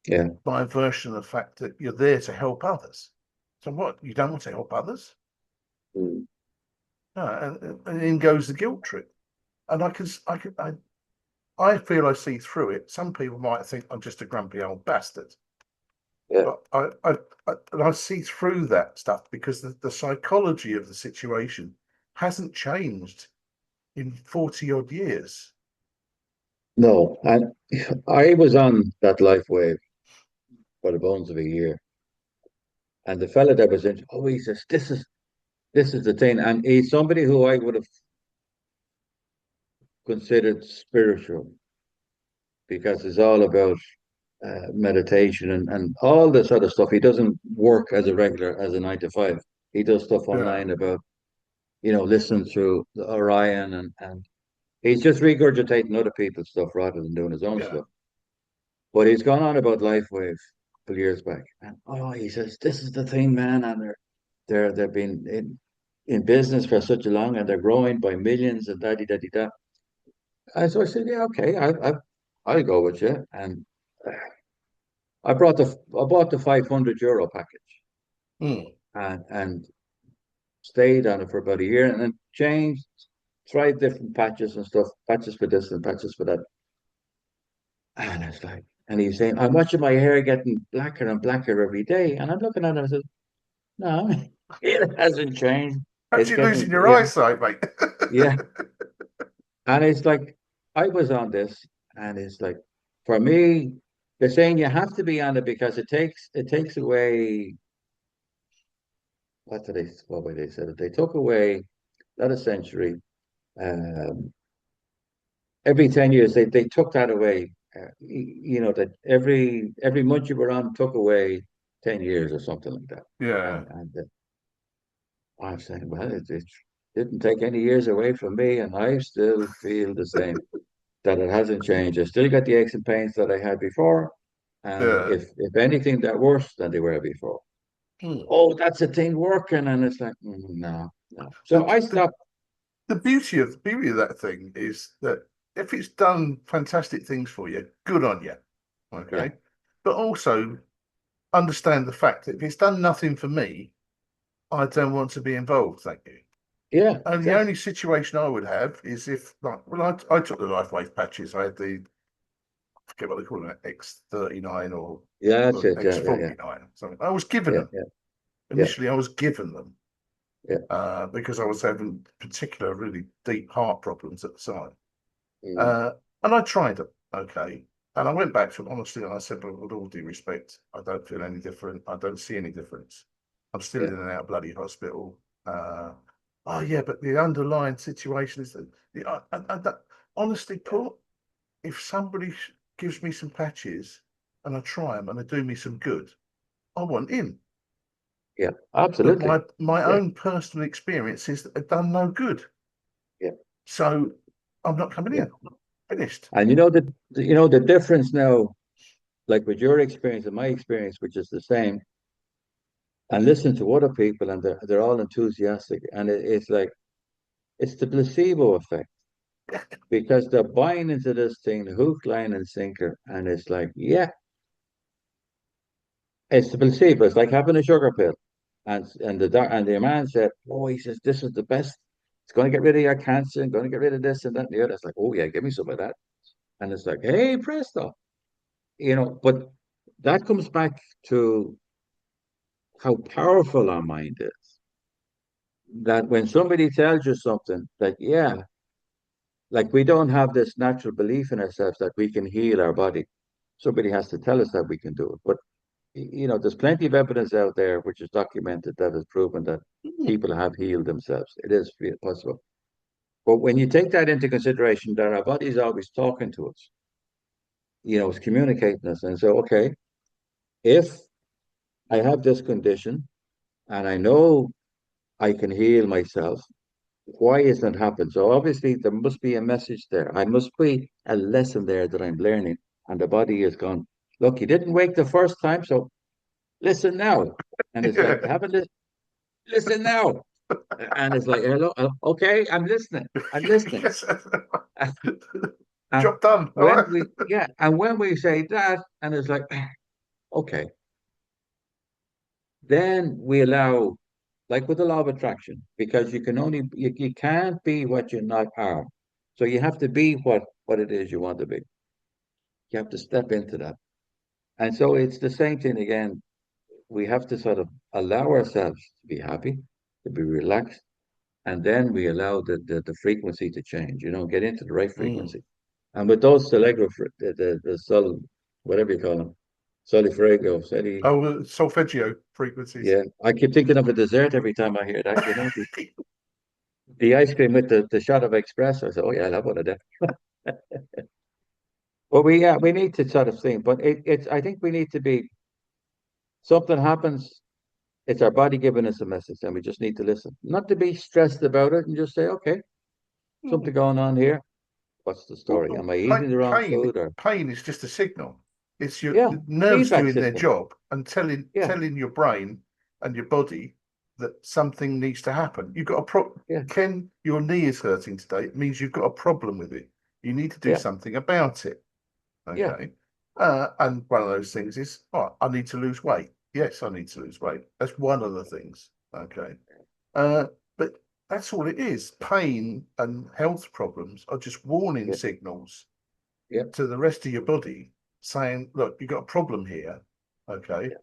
yeah,
by virtue of the fact that you're there to help others. So what? You don't want to help others?
mm,
No, and in goes the guilt trip. And I feel I see through it. Some people might think I'm just a grumpy old bastard,
yeah.
but I see through that stuff because the psychology of the situation hasn't changed in 40 odd years.
No, and I was on that life wave for the bones of a year, and the fella that was in, oh, he says, this is the thing, and he's somebody who I would have considered spiritual because it's all about meditation and all this other stuff. He doesn't work as a regular as a 9 to 5. He does stuff
Yeah,
online about listening through the Orion and he's just regurgitating other people's stuff rather than doing his own
yeah,
stuff. But he's gone on about LifeWave a couple years back, and he says this is the thing, man, and they've been in business for such a long, and they're growing by millions and da da da da. And so I said, yeah, okay, I'll go with you, and I bought the €500 package. and stayed on it for about a year, and then changed, tried different patches and stuff, patches for this and patches for that. And it's like, and he's saying, I'm watching my hair getting blacker and blacker every day. And I'm looking at him and I said, no, it hasn't changed.
Perhaps
It's
you're losing
getting,
your eyesight, mate.
yeah. And it's like, I was on this, and it's like, for me, they're saying you have to be on it because it takes away, what way they said it? They took away, not a century, um, every 10 years, they took that away. That every month you were on took away 10 years or something like that.
Yeah.
And I'm saying, well, it didn't take any years away from me, and I still feel the same, that it hasn't changed. I still got the aches and pains that I had before. And
Yeah.
if anything, they're worse than they were before.
Mm.
Oh, that's a thing working. And it's like, no, no.
The,
So I
the
stopped.
the beauty of that thing is that if it's done fantastic things for you, good on you.
Yeah,
Okay. But also understand the fact that if it's done nothing for me, I don't want to be involved. Thank you.
yeah,
And the
exactly.
only situation I would have is if, like, well, I took the life wave patches. I had I forget what they call it, X39
Yeah, that's
or
it. Yeah, yeah, yeah,
X49, something. I was given
yeah,
them.
yeah, yeah,
Initially, I was given them
yeah.
because I was having particular, really deep heart problems at the time.
Mm,
Uh, and I tried them, okay. And I went back to them honestly, and I said, "But with all due respect, I don't feel any different. I don't see any difference. I'm still
yeah,
in and out of bloody hospital." Oh yeah, but the underlying situation is that that, honestly, Paul, if somebody gives me some patches and I try them and they do me some good, I want in.
yeah.
But
Absolutely.
my
Yeah,
own personal experience is that they've done no good.
yeah,
So I'm not coming
yeah.
in. Finished.
And the difference now, like with your experience and my experience, which is the same, and listen to other people, and they're all enthusiastic, and it's like it's the placebo effect, because they're buying into this thing, hook, line, and sinker, and it's like, yeah, it's the placebo. It's like having a sugar pill, and the man said, oh, he says this is the best. It's going to get rid of your cancer, and going to get rid of this and that and the other. It's like, oh yeah, give me some of that, and it's like, hey, presto, But that comes back to how powerful our mind is. That when somebody tells you something, that yeah, like we don't have this natural belief in ourselves that we can heal our body. Somebody has to tell us that we can do it. But there's plenty of evidence out there which is documented that has proven that
Mm,
people have healed themselves. It is possible. But when you take that into consideration, that our body is always talking to us, it's communicating us. And so, okay, if I have this condition and I know I can heal myself, why isn't it happen? So obviously there must be a message there. I must be a lesson there that I'm learning. And the body is gone, look, you didn't wake the first time, so listen now. And it's like,
yeah.
haven't it? Listen now. And it's like, hello, okay, I'm listening. I'm listening.
Yes.
And
Job done. All
when
right.
we say that, and it's like, okay, then we allow, like with the law of attraction, because you can't be what you're not are. So you have to be what it is you want to be. You have to step into that. And so it's the same thing again. We have to sort of allow ourselves to be happy, to be relaxed, and then we allow the frequency to change, get into the right
Mm.
frequency. And with those Telegro, the sol, whatever you call them, Solifrago,
Oh, solfeggio frequencies.
yeah, I keep thinking of a dessert every time I hear that, the ice cream with the shot of espresso. So, oh yeah, I love one of them. But we need to sort of think, but I think we need to be, something happens, it's our body giving us a message, and we just need to listen. Not to be stressed about it and just say, okay, something going on here. What's the story?
Well,
Am I eating the wrong
pain
food? Or
pain is just a signal. It's your
yeah,
nerves
feedback
doing their
system.
job and telling
Yeah,
telling your brain and your body that something needs to happen. You've got
yeah,
Ken, your knee is hurting today. It means you've got a problem with it. You need to do
yeah,
something about it.
yeah,
Okay. And one of those things is, oh, I need to lose weight. Yes, I need to lose weight. That's one of the things. Okay. But that's all it is. Pain and health problems are just warning
Yeah,
signals
yeah,
to the rest of your body saying, look, you've got a problem here. Okay.
yeah,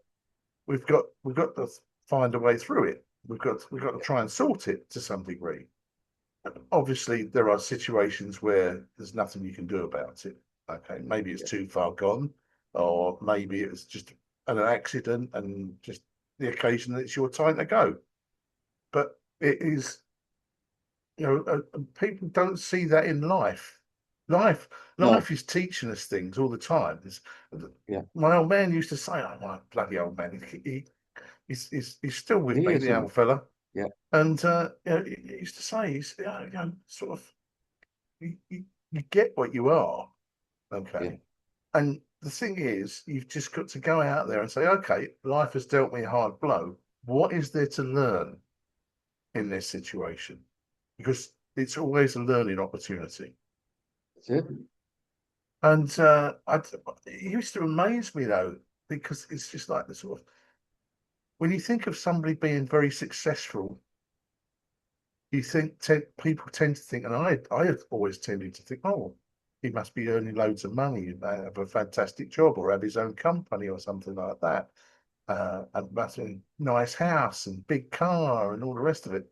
We've got to find a way through it. We've got to
yeah,
try and sort it to some degree. Obviously, there are situations where there's nothing you can do about it. Okay, maybe it's
yeah,
too far gone, or maybe it's just an accident and just the occasion that it's your time to go. But it is, people don't see that in life. Life,
no,
life is teaching us things all the time.
yeah.
My old man used to say, "Oh, my bloody old man, he's still with
He
me,
is
the
some,
old fella."
yeah,
And he used to say, sort of, you get what you are,
yeah,
okay. And the thing is, you've just got to go out there and say, okay, life has dealt me a hard blow. What is there to learn in this situation? Because it's always a learning opportunity.
that's it.
And it used to amaze me though, because it's just like the sort of when you think of somebody being very successful, you think people tend to think, and I have always tended to think, oh, he must be earning loads of money, have a fantastic job, or have his own company or something like that, and must have a nice house and big car and all the rest of it.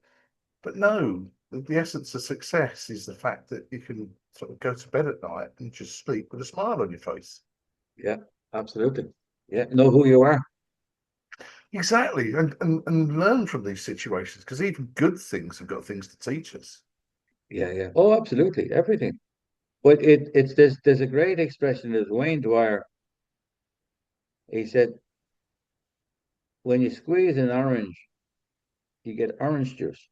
But no, the essence of success is the fact that you can sort of go to bed at night and just sleep with a smile on your face.
Yeah, absolutely. Yeah, know who you are.
Exactly, and learn from these situations because even good things have got things to teach us.
Yeah, yeah. Oh, absolutely. Everything. But it's there's a great expression as Wayne Dwyer. He said, when you squeeze an orange, you get orange juice.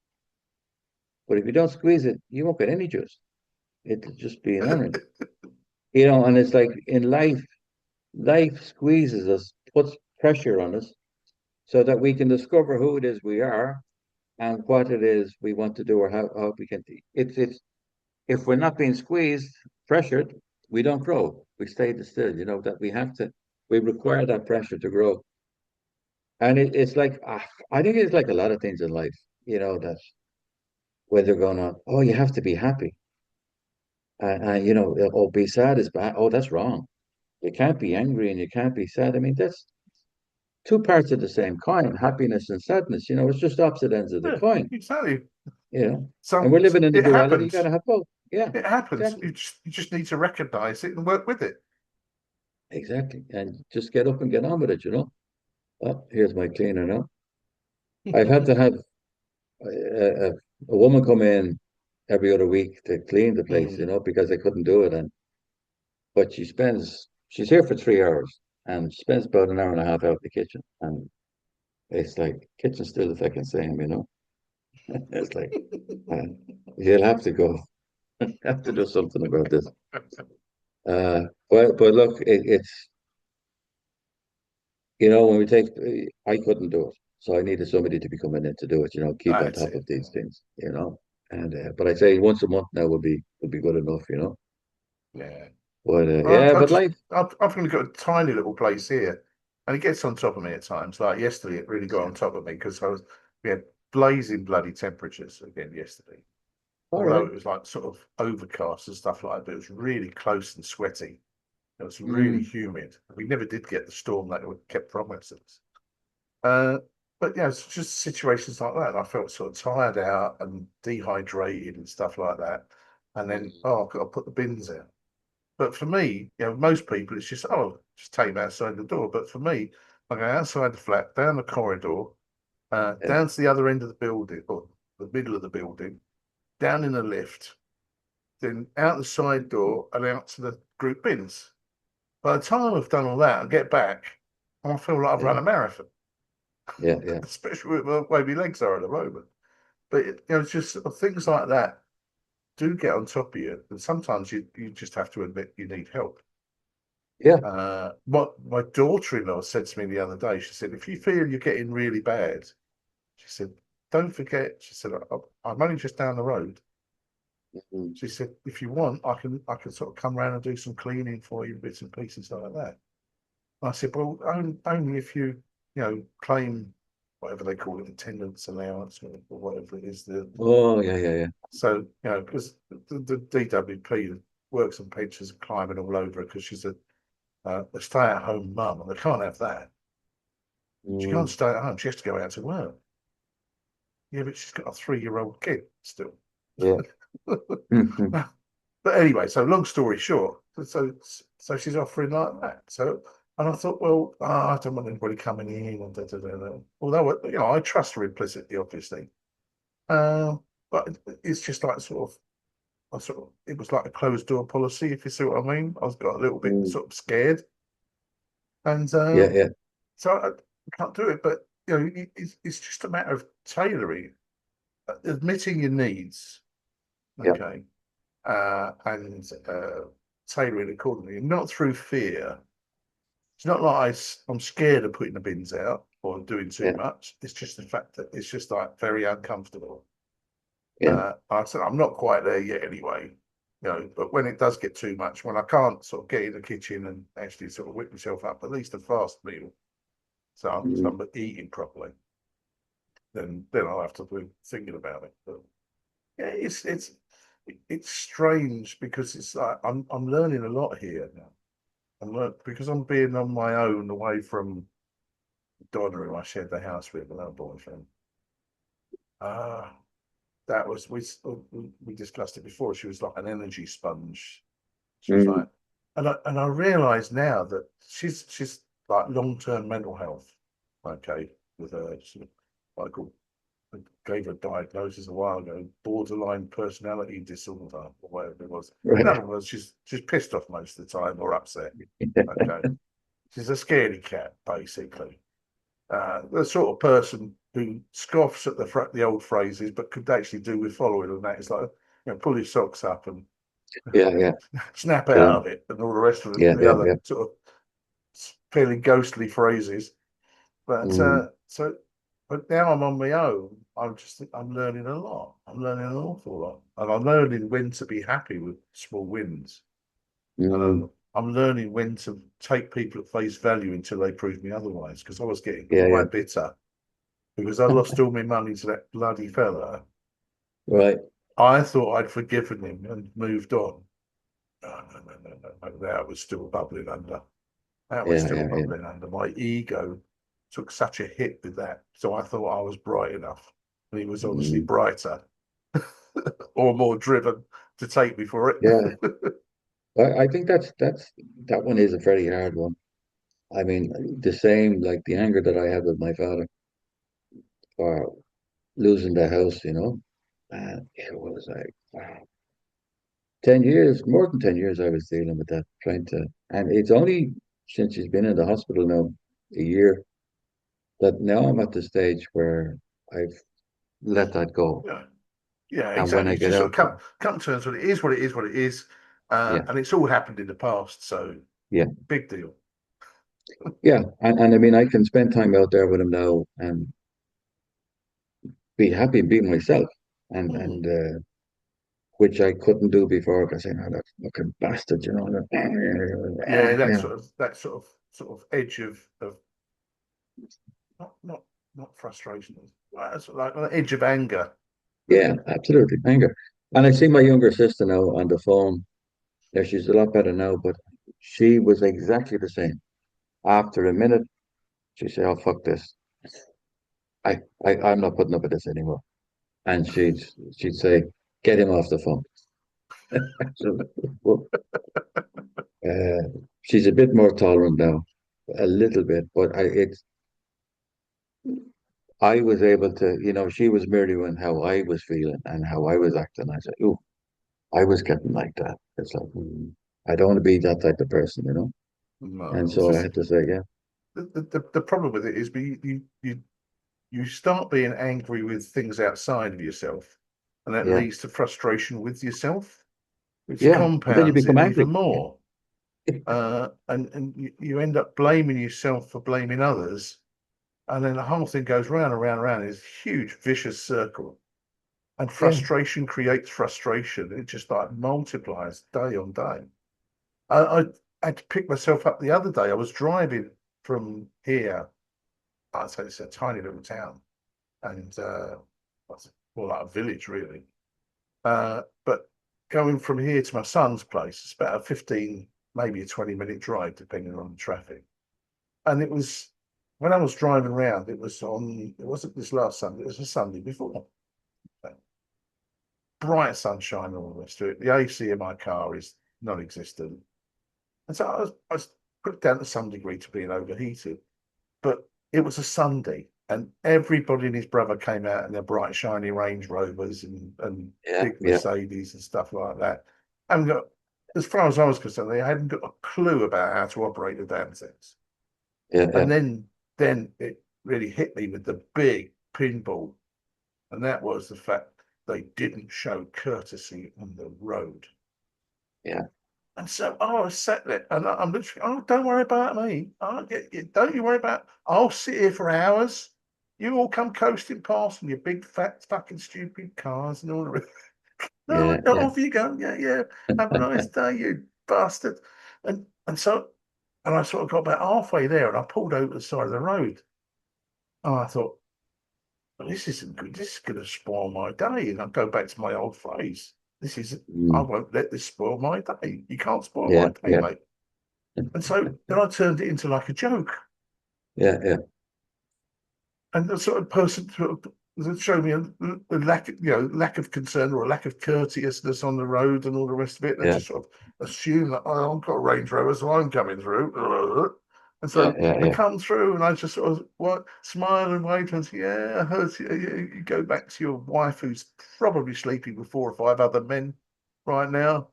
But if you don't squeeze it, you won't get any juice. It'll just be an orange. And it's like in life, life squeezes us, puts pressure on us so that we can discover who it is we are and what it is we want to do or how we can. It's if we're not being squeezed, pressured, we don't grow. We stay still, that we require that pressure to grow. And it's like, I think it's like a lot of things in life, that when they're going on, oh, you have to be happy. Oh, be sad is bad. Oh, that's wrong. You can't be angry and you can't be sad. I mean, that's two parts of the same coin, happiness and sadness. It's just opposite ends of the
Yeah,
coin,
exactly.
you know. And
Some
we're living in the
it
duality. You got
happens.
to have both. Yeah,
It happens.
exactly.
You just need to recognize it and work with it.
Exactly. And just get up and get on with it. Oh, here's my cleaner now. I've had to have a, a woman come in every other week to clean the place,
Mm.
because I couldn't do it. But she's here for 3 hours and she spends about an hour and a half out in the kitchen. And it's like, kitchen's still the fucking same. It's like, uh, you'll have to go, have to do something about this. But look, when we I couldn't do it. So I needed somebody to be coming in to do it, keep on
That's
top
it.
of these things. And, but I say once a month now would be good enough.
Yeah.
But,
I,
yeah,
I
but
just
life,
I've only got a tiny little place here, and it gets on top of me at times. Like yesterday, it really got on top of me because we had blazing bloody temperatures again yesterday.
all
Although
right.
it was like sort of overcast and stuff like that, but it was really close and sweaty. It was really
Mm,
humid. We never did get the storm that we kept promising us. Uh, but yeah, it's just situations like that. I felt sort of tired out and dehydrated and stuff like that. And then,
mm,
oh, I've got to put the bins out. But for me, most people, it's just, oh, just take them outside the door. But for me, I go outside the flat, down the corridor,
yeah,
down to the other end of the building, or the middle of the building, down in the lift, then out the side door and out to the group bins. By the time I've done all that and get back, I feel like I've
yeah,
run a marathon,
yeah, yeah,
especially with the way my legs are at the moment. But it's just sort of things like that do get on top of you, and sometimes you just have to admit you need help.
yeah,
What my daughter-in-law said to me the other day, she said, if you feel you're getting really bad, she said, don't forget, she said, I'm only just down the road.
mm,
She said, if you want, I can sort of come round and do some cleaning for you, bits and pieces like that. I said, well, only if you claim whatever they call it, attendance allowance or whatever it is.
Oh, yeah, yeah, yeah.
So, because the DWP works and pensions are climbing all over because she's a stay-at-home mum, and they can't have that. She can't
Mm,
stay at home. She has to go out to work. Yeah, but she's got a 3-year-old kid still.
yeah. Mhm.
But anyway, so long story short, so she's offering like that. So, and I thought, well, I don't want anybody coming in and da, da, da, da. Although I trust her implicitly, obviously. But it's just like it was like a closed door policy, if you see what I mean. I was got a little bit
Mm,
sort of scared, and
yeah, yeah,
so I can't do it. But it's just a matter of tailoring, admitting your needs,
yeah,
okay, and tailoring accordingly, not through fear. It's not like I'm scared of putting the bins out or doing too
yeah,
much. It's just the fact that it's just like very uncomfortable.
yeah.
I said I'm not quite there yet anyway, but when it does get too much, when I can't sort of get in the kitchen and actually sort of whip myself up at least a fast meal, so
Mm,
I'm eating properly, then I'll have to be thinking about it. But yeah, it's strange because it's like I'm learning a lot here now. Because I'm being on my own away from Donna, who I shared the house with, and her boyfriend. Uh, that was we discussed it before. She was like an energy sponge. She was
mm,
like, and I realise now that she's like long-term mental health. Okay, with a sort of like I gave her a diagnosis a while ago, borderline personality disorder or whatever it was. In
right.
other words, she's pissed off most of the time or upset. Okay, she's a scaredy cat basically. The sort of person who scoffs at the old phrases, but could actually do with following, and that is like, pull his socks up and
Yeah, yeah,
snap
yeah,
out of it, and all the rest of
yeah,
the
yeah,
other
yeah.
sort of fairly ghostly phrases. But
Mm,
but now I'm on my own. I'm learning a lot. I'm learning an awful lot, and I'm learning when to be happy with small wins, and
mm,
I'm learning when to take people at face value until they prove me otherwise. Because I was getting
yeah, yeah.
quite bitter because I lost all my money to that bloody fella.
Right.
I thought I'd forgiven him and moved on. No, no, no, no, no, no. That was still bubbling under. That was
Yeah,
still
yeah, yeah.
bubbling under. My ego took such a hit with that. So I thought I was bright enough. And he was obviously
Mm,
brighter or more driven to take me for
yeah.
it.
I think that one is a very hard one. I mean, the same like the anger that I had with my father for losing the house, and it was like wow, 10 years, more than 10 years, I was dealing with that, and it's only since she's been in the hospital now a year that now I'm at the stage where I've let that go,
Yeah, yeah,
and when
exactly.
I
It's
get
just sort
out,
of come to terms with it is what it is, what it is.
yeah,
And it's all happened in the past. So
yeah,
big deal.
yeah, and I mean I can spend time out there with him now and be happy being myself, and
Hmm.
and which I couldn't do before because I know that fucking bastard,
Yeah,
yeah,
that sort of edge of not not not frustration. It's like an edge of anger.
yeah, absolutely, anger. And I see my younger sister now on the phone. Yeah, she's a lot better now, but she was exactly the same. After a minute, she said, "Oh fuck this! I'm not putting up with this anymore." And she'd say, "Get him off the phone." So, well, she's a bit more tolerant now, a little bit, but I was able to, she was mirroring how I was feeling and how I was acting. I said, "Oh, I was getting like that." It's like, I don't want to be that type of person. And
No, it's
so I
just
had to say, yeah,
the problem with it is you start being angry with things outside of yourself, and that
yeah,
leads to frustration with yourself, which
yeah. And then you
compounds
become
it even
angry.
more. And you end up blaming yourself for blaming others, and then the whole thing goes round and round and round in this huge vicious circle. And
Yeah,
frustration creates frustration. It just like multiplies day on day. I had to pick myself up the other day. I was driving from here I'd say it's a tiny little town, and it's more like a village really. But going from here to my son's place, it's about a 15, maybe a 20-minute drive, depending on the traffic. And it was when I was driving around, it wasn't this last Sunday, it was a Sunday before. Bright sunshine and all the rest of it. The AC in my car is non-existent. And so I was put it down to some degree to being overheated. But it was a Sunday, and everybody and his brother came out in their bright, shiny Range Rovers and
Yeah,
big
yeah,
Mercedes and stuff like that. And got, as far as I was concerned, they hadn't got a clue about how to operate the damn things.
yeah, yeah,
And then it really hit me with the big pinball, and that was the fact they didn't show courtesy on the road.
yeah,
And so I was sat there, and I'm literally, oh, don't worry about me. Don't you worry about. I'll sit here for hours. You all come coasting past in your big, fat, fucking, stupid cars and all the rest. No,
yeah,
off you go. Yeah, yeah. Have a nice day, you bastard. And and I sort of got about halfway there, and I pulled over the side of the road. And I thought, well, this isn't good. This is going to spoil my day. And I go back to my old phrase. This is. I
mm,
won't let this spoil my day. You can't spoil
yeah,
my day,
yeah,
mate. And so then I turned it into like a joke.
yeah, yeah,
And the sort of person that showed me a lack, lack of concern or a lack of courteousness on the road and all the rest of it. And I
yeah,
just sort of assumed that, oh, I've got a Range Rover, so I'm coming through. And
yeah,
so
yeah,
I
yeah.
come through and I just sort of smile and wave and say, yeah, I heard you go back to your wife who's probably sleeping with 4 or 5 other men right now.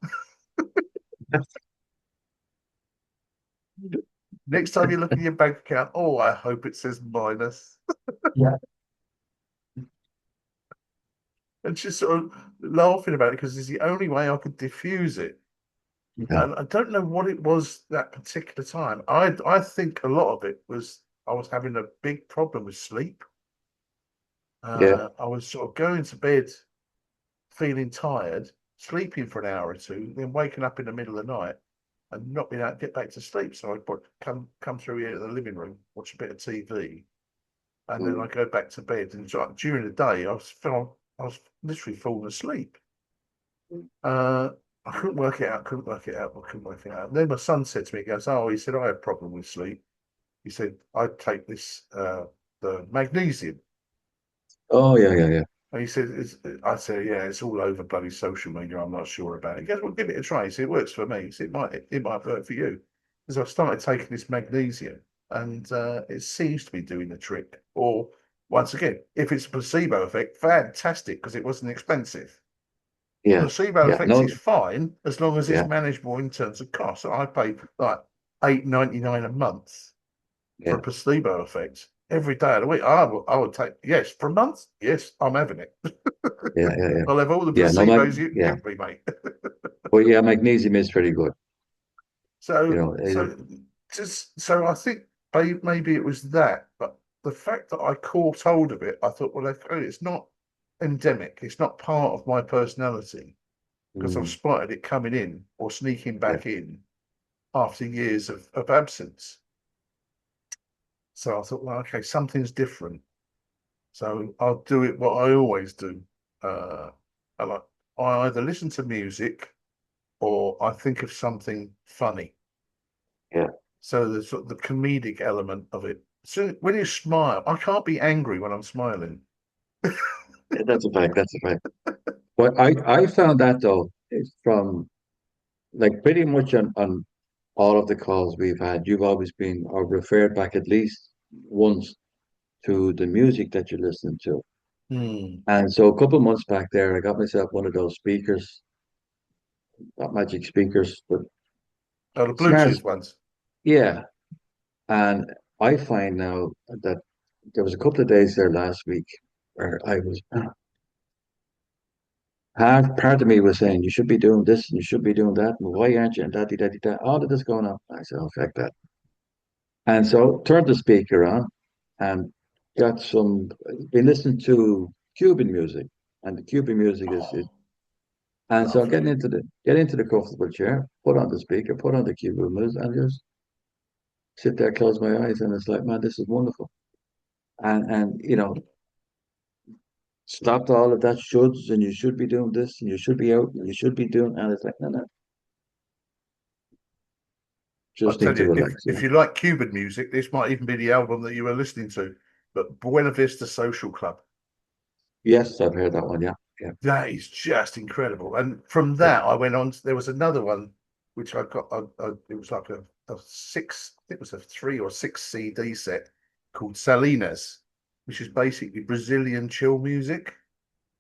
Next time you look at your bank account, oh, I hope it says minus.
Yeah.
And just sort of laughing about it because it's the only way I could diffuse it.
Yeah,
And I don't know what it was that particular time. I think a lot of it was I was having a big problem with sleep.
yeah,
I was sort of going to bed feeling tired, sleeping for an hour or two, then waking up in the middle of the night and not being able to get back to sleep. So I'd come through here to the living room, watch a bit of TV, and then I
mm,
go back to bed. And so during the day, I was literally falling asleep. Uh, I couldn't work it out, couldn't work it out, I couldn't work it out. And then my son said to me, he goes, oh, he said, I have a problem with sleep. He said, I take this, the magnesium.
oh, yeah, yeah, yeah,
And he said, I said, yeah, it's all over bloody social media. I'm not sure about it. He goes, well, give it a try. He said, it works for me. He said, it might work for you. Because I've started taking this magnesium and it seems to be doing the trick. Or once again, if it's a placebo effect, fantastic, because it wasn't expensive.
yeah,
Placebo
yeah.
effect is
No,
fine as long as it's
yeah,
manageable in terms of cost. So I pay like £8.99 a month for
yeah,
a placebo effect every day of the week. I would take yes for a month. Yes, I'm having it.
yeah, yeah, yeah.
I'll have all the
Yeah, no,
placebos you can
yeah.
give me, mate.
But yeah, magnesium is pretty good. You
So
know,
so I think maybe it was that, but the fact that I caught hold of it, I thought, well, okay, it's not endemic. It's not part of my personality because I've
mm,
spotted it coming in or sneaking
yeah,
back in after years of absence. So I thought, well, okay, something's different. So I'll do it what I always do. Uh, I like I either listen to music or I think of something funny.
yeah.
So the sort of the comedic element of it. So when you smile, I can't be angry when I'm smiling.
Yeah, that's a fact. That's a fact. But I found that though, it's from like pretty much on all of the calls we've had, you've always been or referred back at least once to the music that you're listening to.
Hmm.
And so a couple of months back there, I got myself one of those speakers, not magic speakers, but
Oh, the
smart.
Bluetooth ones.
Yeah. And I find now that there was a couple of days there last week where I was part of me was saying you should be doing this and you should be doing that and why aren't you and that all of this going on. I said, oh, heck that. And so turned the speaker on and got been listening to Cuban music. And the Cuban music is
Oh,
and so
lovely.
get into the comfortable chair, put on the speaker, put on the Cuban music and just sit there, close my eyes, and it's like, man, this is wonderful. and stopped all of that shoulds, and you should be doing this, and you should be out, and you should be doing, and it's like, no, no,
I'll
just need
tell
to
you,
relax.
if you like Cuban music, this might even be the album that you were listening to. But Buena Vista Social Club,
Yes, I've heard that one. Yeah, yeah,
that is just incredible. And from
yeah.
that, I went on. There was another one which I got. It was like a six. It was a 3 or 6 CD set called Salinas, which is basically Brazilian chill music.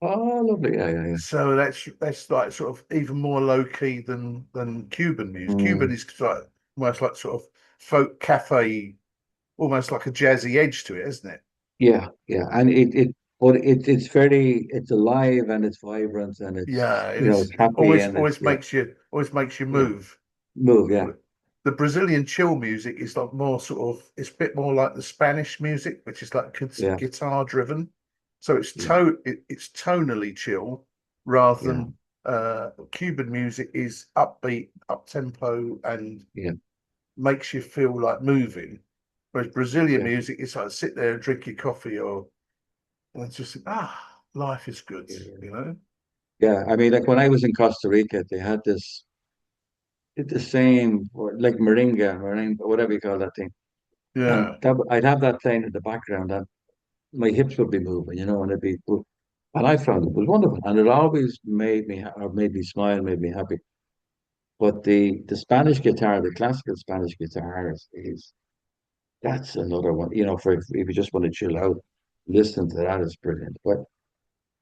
Oh, lovely. Yeah, yeah, yeah.
So that's like sort of even more low key than Cuban music. Cuban
Mm,
is like almost like sort of folk cafe, almost like a jazzy edge to it, isn't it?
yeah, yeah. And but it's very, it's alive and it's vibrant and
Yeah,
it's,
it is.
it's happy and it's, yeah,
Always makes you
yeah.
move.
Move, yeah,
The Brazilian chill music is like more sort of, it's a bit more like the Spanish music, which is like
yeah,
guitar driven. So
yeah,
it's tonally chill rather
yeah,
than Cuban music is upbeat, up tempo, and
yeah,
makes you feel like moving. Whereas Brazilian
yeah,
music is like sit there and drink your coffee or and just think, life is good,
yeah.
you know?
Yeah, I mean, like when I was in Costa Rica, they had this, did the same, or like merengue, whatever you call that thing. And
Yeah.
I'd have that playing in the background, and my hips would be moving, and it'd be, and I found it was wonderful, and it always made me, or made me smile, made me happy. But the Spanish guitar, the classical Spanish guitar is that's another one, for if you just want to chill out, listen to that is brilliant. But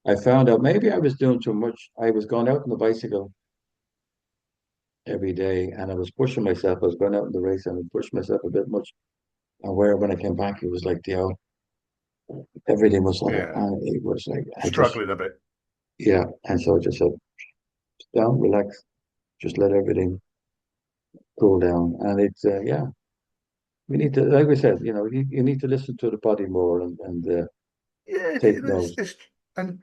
I found out maybe I was doing too much. I was going out on the bicycle every day, and I was pushing myself. I was going out in the race and I pushed myself a bit much. And where when I came back, it was like everything was on it,
Yeah.
and it was like I just,
Struggling a bit.
yeah. And so I just said, down, relax, just let everything cool down. And it's yeah, we need to, like we said, you need to listen to the body more and
Yeah,
take notes.
and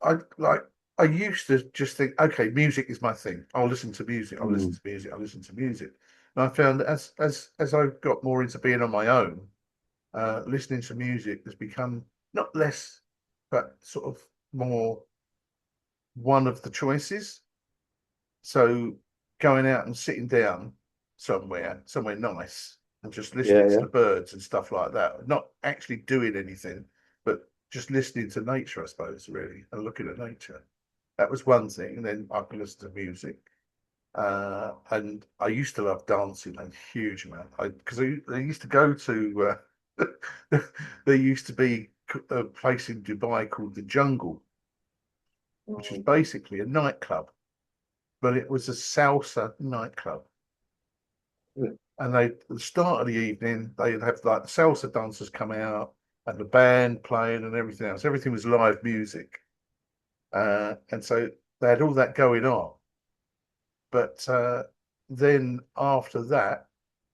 I like I used to just think, okay, music is my thing. I'll listen to music. I'll listen
Mm,
to music. I'll listen to music. And I found that as I got more into being on my own, listening to music has become not less, but sort of more one of the choices. So going out and sitting down somewhere nice, and just
yeah,
listening to
yeah,
the birds and stuff like that, not actually doing anything, but just listening to nature, I suppose, really, and looking at nature. That was one thing. And then I could listen to music. And I used to love dancing a huge amount. Because I used to go to, there used to be a place in Dubai called the Jungle, which was
mm,
basically a nightclub, but it was a salsa nightclub.
yeah,
And they, at the start of the evening, they'd have like the salsa dancers come out and the band playing and everything else. Everything was live music. And so they had all that going on. But then after that,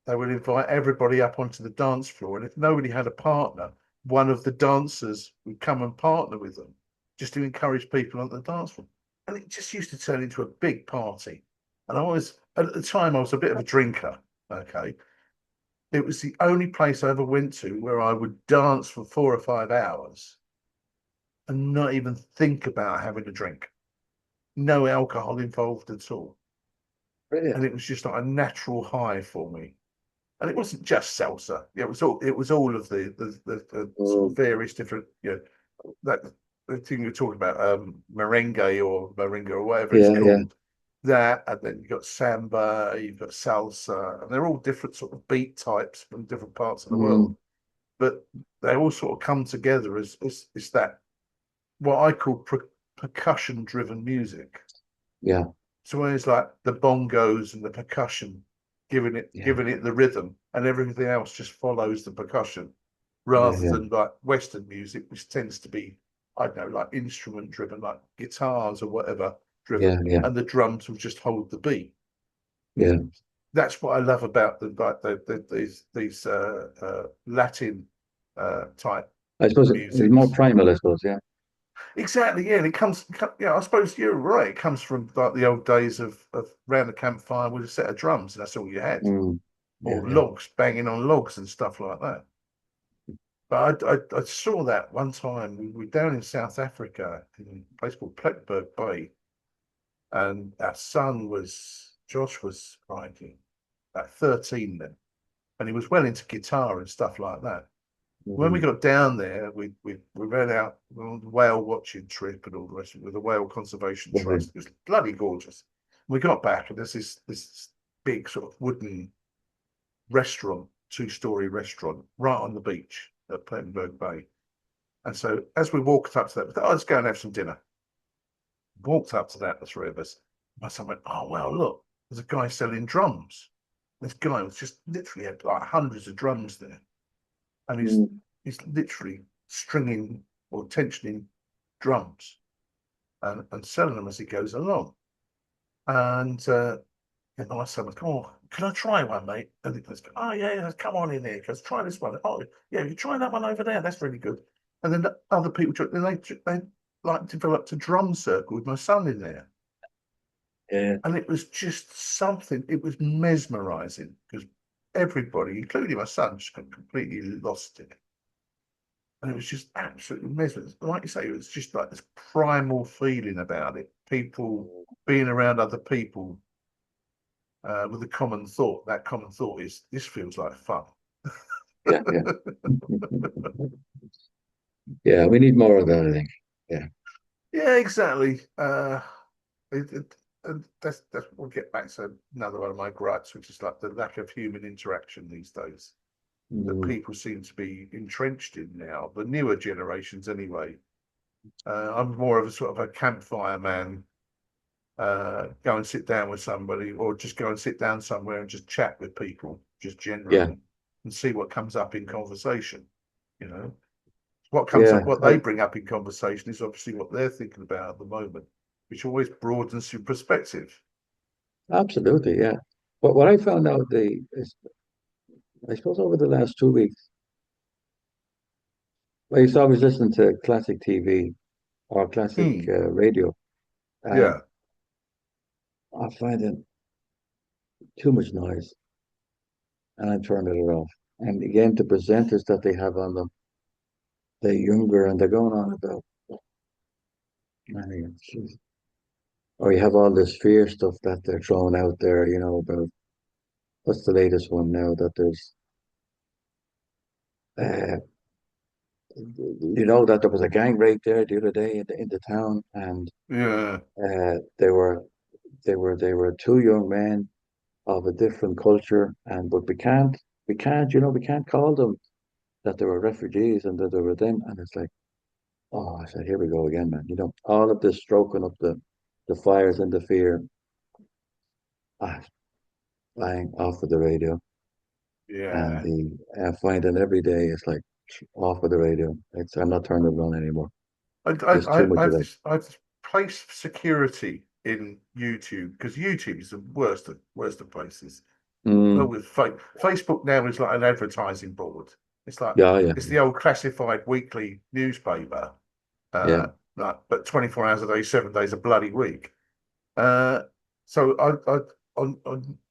they would invite everybody up onto the dance floor. And if nobody had a partner, one of the dancers would come and partner with them just to encourage people on the dance floor. And it just used to turn into a big party. And at the time, I was a bit of a drinker. Okay. It was the only place I ever went to where I would dance for 4 or 5 hours and not even think about having a drink. No alcohol involved at all. And
brilliant.
it was just like a natural high for me. And it wasn't just salsa. It was all of the sort of
Mm,
various different, that the thing you're talking about, merengue or whatever it's
yeah, yeah,
called. That, and then you've got samba, you've got salsa, and they're all different sort of beat types from different parts of the world.
mm,
But they all sort of come together as that what I call percussion driven music.
yeah,
So when it's like the bongos and the percussion
yeah,
giving it the rhythm, and everything else just follows the percussion,
yeah,
rather
yeah,
than like Western music, which tends to be, I don't know, like instrument driven, like guitars or whatever
yeah,
driven,
yeah,
and the drums will just hold the beat.
yeah.
That's what I love about these Latin type
I suppose it's more
musics.
primal, I suppose. Yeah.
Exactly, yeah. And it yeah, I suppose you're right. It comes from like the old days of round the campfire with a set of drums, and that's all you had,
Mm, yeah,
or
yeah.
logs banging on logs and stuff like that. But I saw that one time. We were down in South Africa in a place called Plettenberg Bay, and our son was Josh was riding at 13 then, and he was well into guitar and stuff like that. When we
Mhm.
got down there, we ran out on the whale watching trip and all the rest of it with the Whale Conservation
Lovely.
Trust. It was bloody gorgeous. We got back and there's this big sort of wooden restaurant, two-story restaurant right on the beach at Plettenberg Bay. And so as we walked up to that, we thought, oh, let's go and have some dinner. Walked up to that, the three of us. My son went, oh, well, look, there's a guy selling drums. This guy was just literally had like hundreds of drums there. And
Mm.
he's literally stringing or tensioning drums and selling them as he goes along. And I said, oh, can I try one, mate? And he goes, oh, yeah, come on in here. He goes, try this one. Oh, yeah, you try that one over there. That's really good. And then the other people, then they like developed a drum circle with my son in there.
Yeah,
And it was just something, it was mesmerizing because everybody, including my son, just got completely lost in it. And it was just absolutely mesmerizing. Like you say, it was just like this primal feeling about it. People being around other people with a common thought. That common thought is this feels like fun.
yeah, yeah. Yeah, we need more of that, I think. Yeah.
Yeah, exactly. And that's we'll get back to another one of my gripes, which is like the lack of human interaction these days that
Mm.
people seem to be entrenched in now. The newer generations, anyway. I'm more of a sort of a campfire man. Go and sit down with somebody, or just go and sit down somewhere and just chat with people, just
Yeah,
generally, and see what comes up in conversation. You know, what comes up,
yeah,
what they bring up in conversation is obviously what they're thinking about at the moment, which always broadens your perspective.
absolutely. Yeah. But what I found out is, I suppose over the last 2 weeks, I used to always listen to classic TV or classic
Hmm.
radio, and
Yeah.
I find it too much noise, and I'm turning it off. And again, the presenters that they have on them, they're younger and they're going on about, I mean, geez. Or you have all this fear stuff that they're throwing out there, about what's the latest one now that there's, uh, that there was a gang rape there the other day in the town, and
Yeah.
they were two young men of a different culture, and but we can't call them that they were refugees and that they were them, and it's like, oh, I said, here we go again, man. All of this stroking up the fires and the fear, ah, flying off of the radio, and
Yeah.
finding every day it's like off of the radio. I'm not turning it on anymore. There's too much
I
of
have
that.
this place security in YouTube because YouTube is the worst of places. Well,
Mm,
with Facebook now is like an advertising board. It's like
yeah, yeah,
it's the old classified weekly newspaper,
yeah.
like but 24 hours a day, 7 days a bloody week. Uh, so I on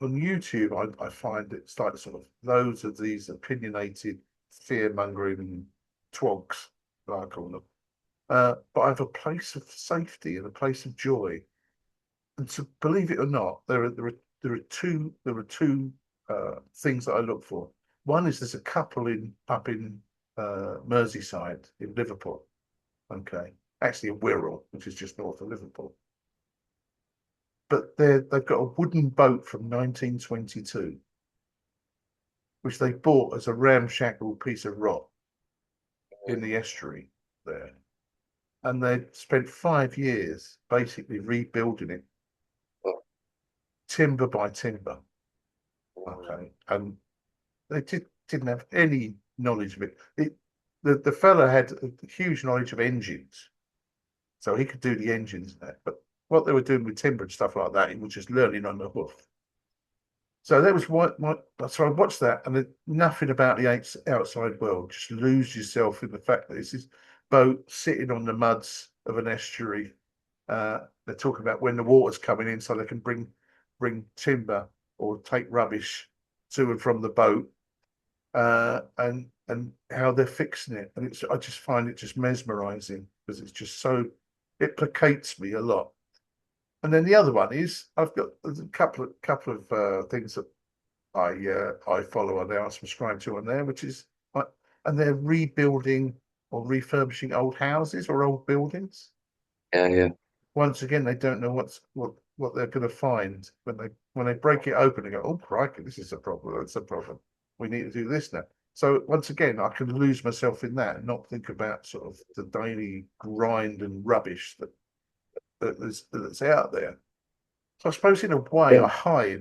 YouTube, I find it's like sort of loads of these opinionated, fear mongering twogs, like I call them. But I have a place of safety and a place of joy. And to believe it or not, there are two things that I look for. One is there's a couple in up in Merseyside in Liverpool. Okay, actually in Wirral, which is just north of Liverpool. But they've got a wooden boat from 1922, which they bought as a ramshackle piece of rock in the estuary there, and they spent 5 years basically rebuilding it timber by timber. Okay, and they didn't have any knowledge of it. The fella had a huge knowledge of engines, so he could do the engines and that. But what they were doing with timber and stuff like that, he was just learning on the hoof. So that was so I watched that, and nothing about the outside world. Just lose yourself in the fact that this is boat sitting on the muds of an estuary. They're talking about when the water's coming in, so they can bring timber or take rubbish to and from the boat. and how they're fixing it. And I just find it just mesmerizing because it's just so, it placates me a lot. And then the other one is I've got a couple of things that I follow on there, I subscribe to on there, which is like, and they're rebuilding or refurbishing old houses or old buildings.
Yeah, yeah.
Once again, they don't know what they're going to find when they break it open and go, oh crikey, this is a problem. That's a problem. We need to do this now. So once again, I can lose myself in that and not think about sort of the daily grind and rubbish that's out there. So I suppose in a way,
Yeah.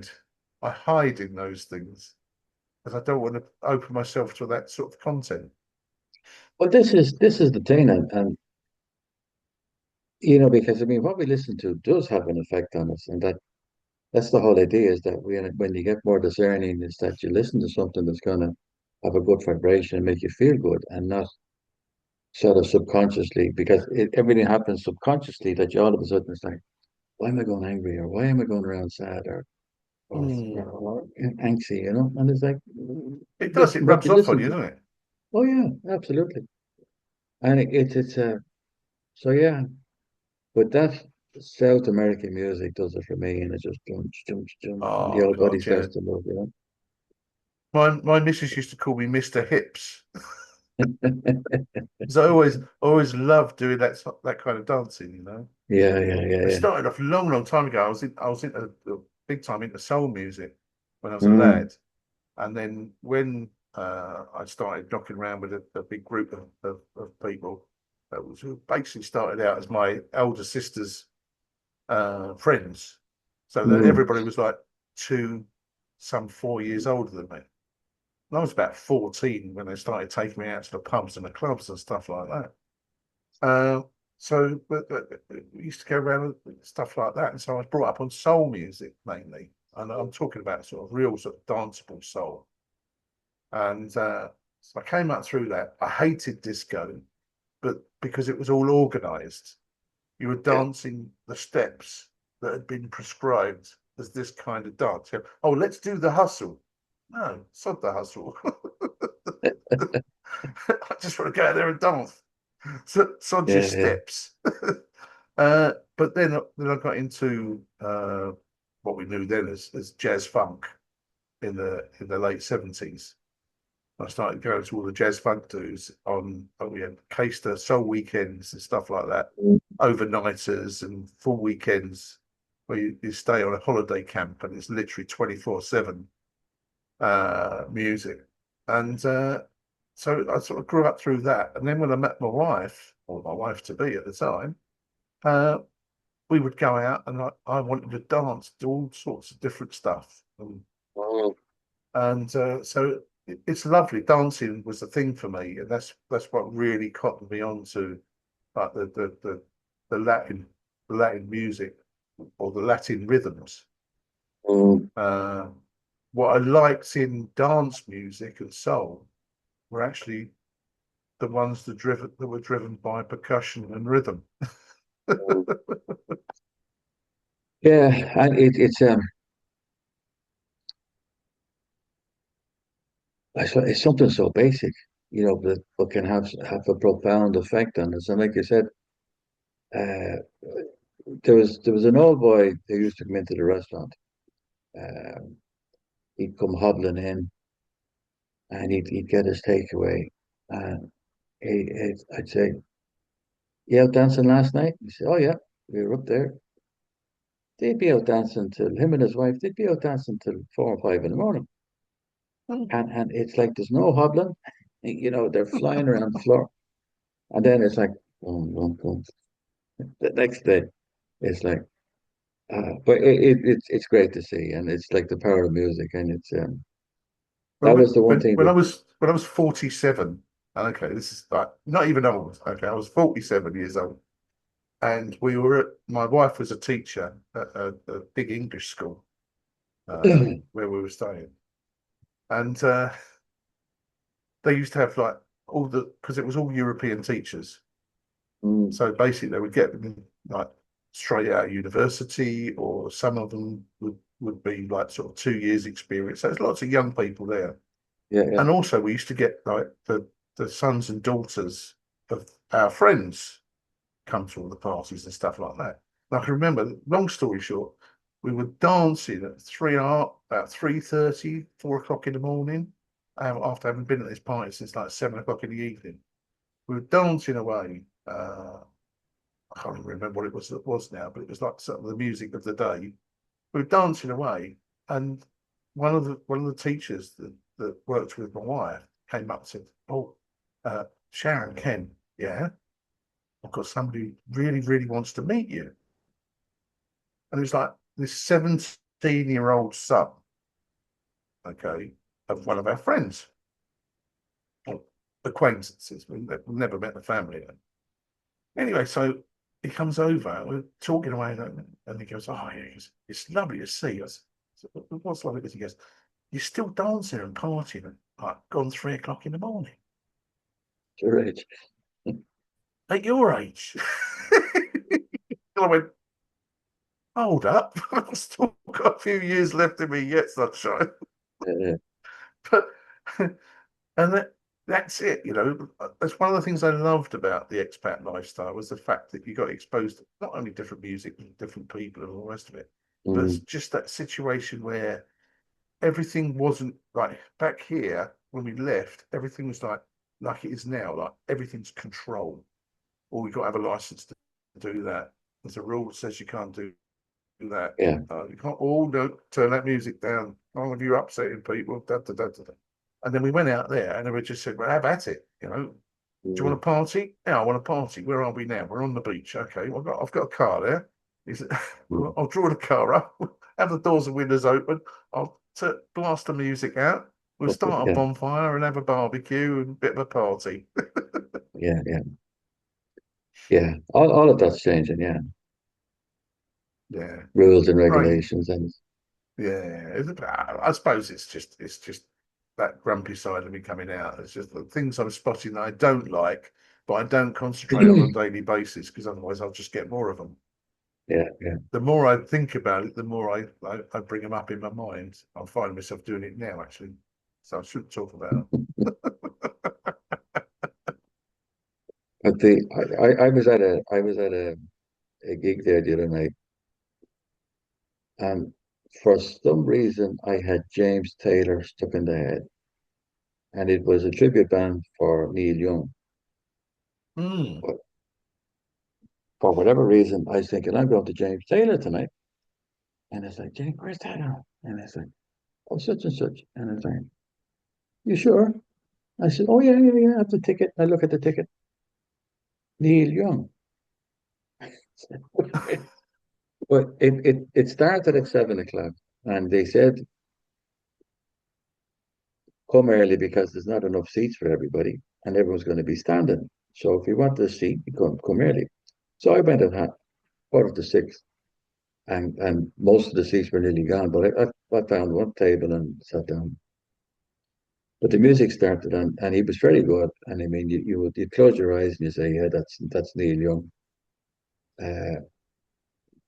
I hide in those things because I don't want to open myself to that sort of content.
Well, this is the thing, and you know, because I mean, what we listen to does have an effect on us, and that's the whole idea is that when you get more discerning, is that you listen to something that's going to have a good vibration and make you feel good, and not sort of subconsciously, because everything happens subconsciously that you all of a sudden it's like, why am I going angry, or why am I going around sad,
Mm.
or anxious, you know? And it's like,
It
but,
does. It
but
rubs
you
off on
listen
you,
to,
doesn't it?
oh yeah, absolutely, and it's so yeah, but that South American music does it for me, and it just jumps, jumps, jumps, and the
Oh
old body
God, yeah.
starts to move, you
My missus used to call me Mr. Hips
know?
because I always loved doing that kind of dancing.
Yeah, yeah, yeah,
I
yeah.
started off a long, long time ago. I was in a big time into soul music when I was a
Mm,
lad, and then when I started knocking around with a big group of people that was who basically started out as my elder sister's friends, so that
mm,
everybody was like some 4 years older than me. And I was about 14 when they started taking me out to the pubs and the clubs and stuff like that. Uh, but we used to go around and stuff like that. And so I was brought up on soul music mainly. And I'm talking about sort of real sort of danceable soul. And so I came up through that. I hated disco, but because it was all organized, you were
yeah.
dancing the steps that had been prescribed as this kind of dance. Oh, let's do the hustle. No, sod the hustle. I just want to go out there and dance. Sod your
Yeah, yeah.
steps. But then I got into what we knew then as jazz funk in the late 70s. I started going to all the jazz funk dues we had Caister soul weekends and stuff like that,
Mm,
overnighters and full weekends where you stay on a holiday camp and it's literally 24/7 music. And so I sort of grew up through that. And then when I met my wife, or my wife to be at the time, uh, we would go out and I wanted to dance, do all sorts of different stuff.
mm,
And so it's lovely. Dancing was the thing for me. And that's what really cottoned me on to like the Latin music or the Latin rhythms.
mm.
Uh, what I liked in dance music and soul were actually the ones that were driven by percussion and rhythm.
Mm. Yeah, and it's something so basic, you know, but can have a profound effect on us. And like you said, uh, there was an old boy who used to come into the restaurant. Um, he'd come hobbling in, and he'd get his takeaway, and I'd say, "You out dancing last night?" He said, "Oh yeah, we were up there." They'd be out dancing till him and his wife. They'd be out dancing till 4 or 5 in the morning, and it's like there's no hobbling. You know, they're flying around the floor, and then it's like boom, boom, boom. The next day, it's like, but it's great to see, and it's like the power of music, and it's
Well,
that was the one thing
when
that
I was 47, okay, this is like not even old. Okay, I was 47 years old, and my wife was a teacher at a big English school where we were staying, and they used to have like because it was all European teachers.
mm,
So basically, they would get them like straight out of university, or some of them would be like sort of 2 years experience. So there's lots of young people there.
Yeah, yeah.
And also we used to get like the sons and daughters of our friends come to all the parties and stuff like that. And I can remember, long story short, we were dancing at about 3:30, 4 o'clock in the morning, after having been at this party since like 7 o'clock in the evening. We were dancing away. I can't even remember what it was now, but it was like sort of the music of the day. We were dancing away, and one of the teachers that worked with my wife came up and said, "Oh, Sharon, Ken, yeah, I've got somebody really, really wants to meet you." And it was like this 17-year-old son, okay, of one of our friends, or acquaintances. We've never met the family. Anyway, so he comes over, we're talking away, and he goes, "Oh, yeah, it's lovely to see us." What's lovely? Because he goes, "You're still dancing and partying like gone 3 o'clock in the morning
You're right.
at your age." And I went, "Hold up, I've still got a few years left in me yet, sunshine."
Yeah,
But and that's it, you know. That's one of the things I loved about the expat lifestyle was the fact that you got exposed to not only different music and different people and all the rest of it, but it's
mm,
just that situation where everything wasn't like back here when we left, everything was like it is now, like everything's controlled. Or we got to have a license to do that. There's a rule that says you can't do that.
yeah.
You can't all no, turn that music down. All of you upsetting people. Da, da, da, da, da. And then we went out there and we just said, "Well, have at it. You know, do you want
Mm,
to party? Yeah, I want to party. Where are we now? We're on the beach. Okay, well, I've got a car there. He said,
mm.
I'll draw the car up, have the doors and windows open. I'll blast the music out. We'll
But,
start a
yeah,
bonfire and have a barbecue and a bit of a party."
yeah, yeah, yeah. All of that's changing. Yeah,
Yeah,
rules and
right.
regulations, and
Yeah, I suppose it's just that grumpy side of me coming out. It's just the things I'm spotting that I don't like, but I don't concentrate on a daily basis because otherwise I'll just get more of them.
yeah, yeah.
The more I think about it, the more I bring them up in my mind. I'm finding myself doing it now, actually. So I shouldn't talk about
But I was at a gig there the other night, and for some reason I had James Taylor stuck in the head, and it was a tribute band for Neil Young.
it.
But for whatever reason, I was thinking I'm going to James Taylor tonight, and it's like, James, where's Taylor? And it's like, oh, such and such, and it's like, you sure? I said, oh yeah, yeah, yeah. I have the ticket. I look at the ticket. Neil Young. But it started at 7 o'clock, and they said come early because there's not enough seats for everybody, and everyone's going to be standing. So if you want a seat, you come early. So I went at 5:45, and most of the seats were nearly gone. But I found one table and sat down. But the music started, and he was very good. And I mean, you close your eyes and you say, yeah, that's Neil Young. Uh,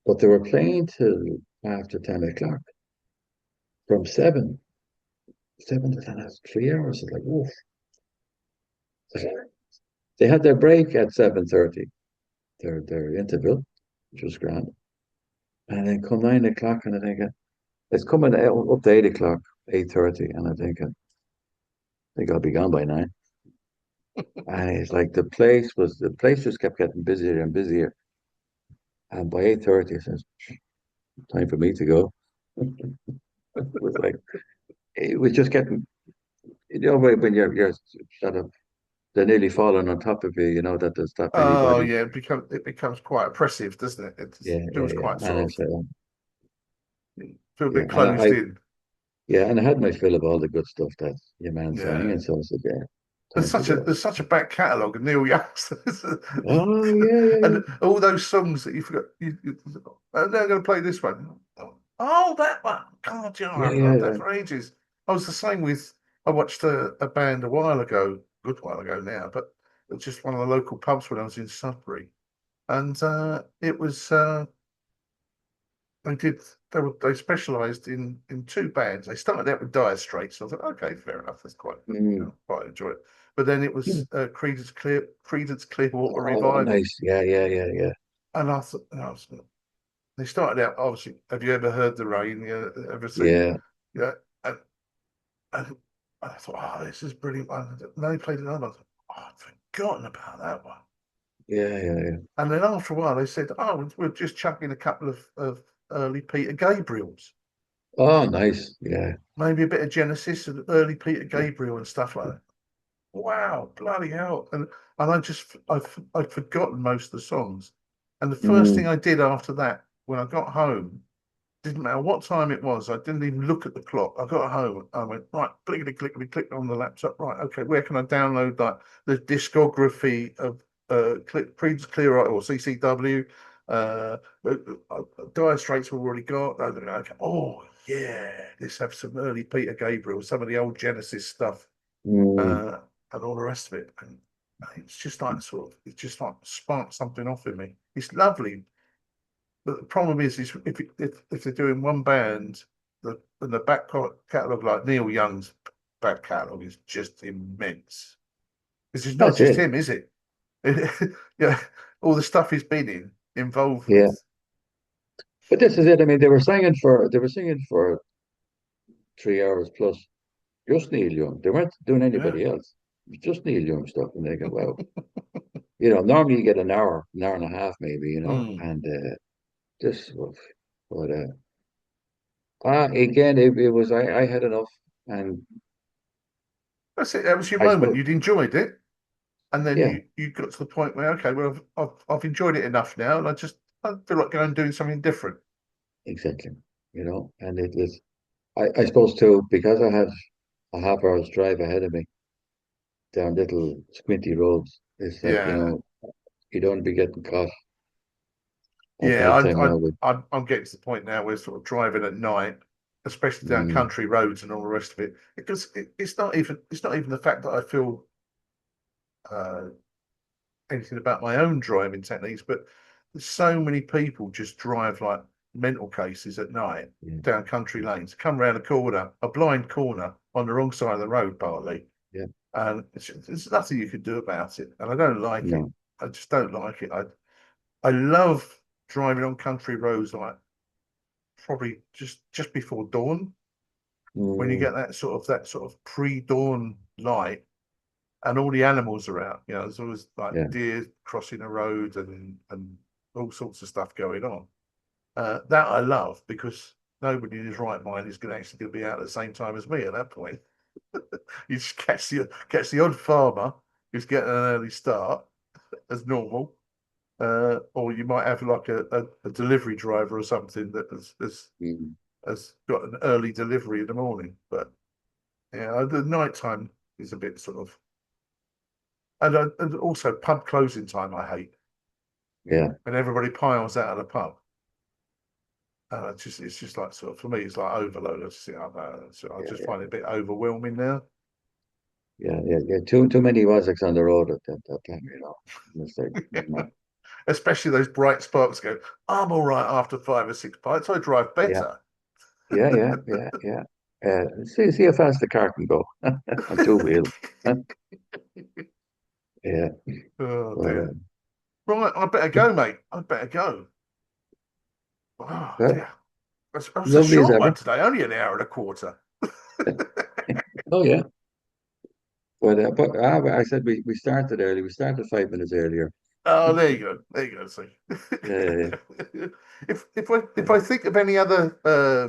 but they were playing till after 10 o'clock, from 7 to 10. That's 3 hours. It's like, oof. They had their break at 7:30, their interval, which was grand. And then come 9 o'clock, and I think it's coming up to 8 o'clock, 8:30, and I think I'll be gone by 9. And it's like the place just kept getting busier and busier. And by 8:30, it says, time for me to go. It was like it was just getting, when you're sort of they're nearly falling on top of you, that there's that many
Oh
bodies.
yeah, it becomes quite oppressive, doesn't it? It
Yeah, yeah,
feels
yeah.
quite
And
sort
it's
of feel a
yeah,
bit
and
closed in.
yeah, and I had my fill of all the good stuff that your man sang,
Yeah.
and so I said, yeah,
There's
time to
such a
go.
there's such a back catalogue of Neil Young's,
Oh yeah, yeah, yeah,
and all those songs that you forgot. They're going to play this one. Oh, that one. God, yeah, I
yeah,
haven't
yeah,
heard
yeah.
that for ages. I was the same with. I watched a band a while ago, good while ago now, but it's just one of the local pubs when I was in Sudbury, and it was they did they specialised in two bands. They started out with Dire Straits. So I thought, okay, fair enough. That's quite,
Mm.
quite enjoy it. But then it was Creedence Clearwater
Oh,
Revival,
nice. Yeah, yeah, yeah, yeah.
and I thought, they started out obviously. Have you ever heard the Rain? Yeah, ever seen?
Yeah,
Yeah, and, and I thought, oh, this is brilliant. And then they played another. I thought, oh, I'd forgotten about that one.
yeah, yeah, yeah.
And then after a while, they said, oh, we're just chucking a couple of early Peter Gabriels.
Oh, nice. Yeah.
Maybe a bit of Genesis and early Peter Gabriel and stuff like that. Wow, bloody hell! And I'd forgotten most of the songs. And the first thing
Mm.
I did after that, when I got home, didn't matter what time it was. I didn't even look at the clock. I got home. I went right, clickety clickety click on the laptop. Right, okay, where can I download that the discography of Creedence Clearwater or CCW? Uh, Dire Straits we've already got. Okay. Oh yeah, let's have some early Peter Gabriel, some of the old Genesis stuff,
Mm.
uh, and all the rest of it. And it's just like it's just like sparked something off in me. It's lovely, but the problem is if they're doing one band, the back catalogue, like Neil Young's back catalogue, is just immense. Because it's not
That's
just
it.
him, is it? Yeah, all the stuff he's been involved
Yeah.
with.
But this is it. I mean, they were singing for 3 hours plus just Neil Young. They weren't doing
Yeah.
anybody else. It was just Neil Young stuff. And they go, well, normally you get an hour and a half, maybe,
Mm.
and just, but again, it was, I had enough. And
That's it. That was your
I
moment.
suppose,
You'd enjoyed it, and then
yeah,
you got to the point where okay, well, I've enjoyed it enough now, and I feel like going and doing something different.
exactly, and it was, I suppose too, because I had a half hour's drive ahead of me down little squinty roads, it's like,
Yeah.
you don't be getting caught at
Yeah,
night time now with,
I'm getting to the point now where sort of driving at night, especially down
mm,
country roads and all the rest of it, because it's not even the fact that I feel uh, anything about my own driving techniques, but there's so many people just drive like mental cases at night
yeah,
down country lanes, come around a corner, a blind corner on the wrong side of the road, partly,
yeah,
and there's nothing you can do about it, and I don't like it.
no,
I just don't like it. I love driving on country roads like probably just before dawn when you
mm,
get that sort of pre-dawn light and all the animals are out. There's always like
yeah,
deer crossing the road and all sorts of stuff going on. That I love because nobody in his right mind is going to actually be out at the same time as me at that point. You just catch the odd farmer who's getting an early start as normal. Or you might have like a delivery driver or something that
mm,
has got an early delivery in the morning. But yeah, the night time is a bit sort of, and also pub closing time. I hate
yeah,
when everybody piles out of the pub. It's just like sort of for me, it's like overload. I
yeah,
just
yeah,
find it a bit overwhelming now.
yeah, yeah, yeah. Too many Waziks on the road at that time, It's like,
Especially those bright sparks go, I'm all right after 5 or 6 pints. I drive
yeah,
better.
yeah, yeah, yeah, yeah. See how fast the car can go on two wheels. Yeah,
Oh
but
dear. Right, I better go, mate. I better go. Oh
well,
dear. That's a
lovely as
short one
ever.
today, only an hour and a quarter.
Oh yeah, but I said we started early. We started 5 minutes earlier.
Oh, there you go. There you go. See,
Yeah, yeah, yeah.
if I think of any other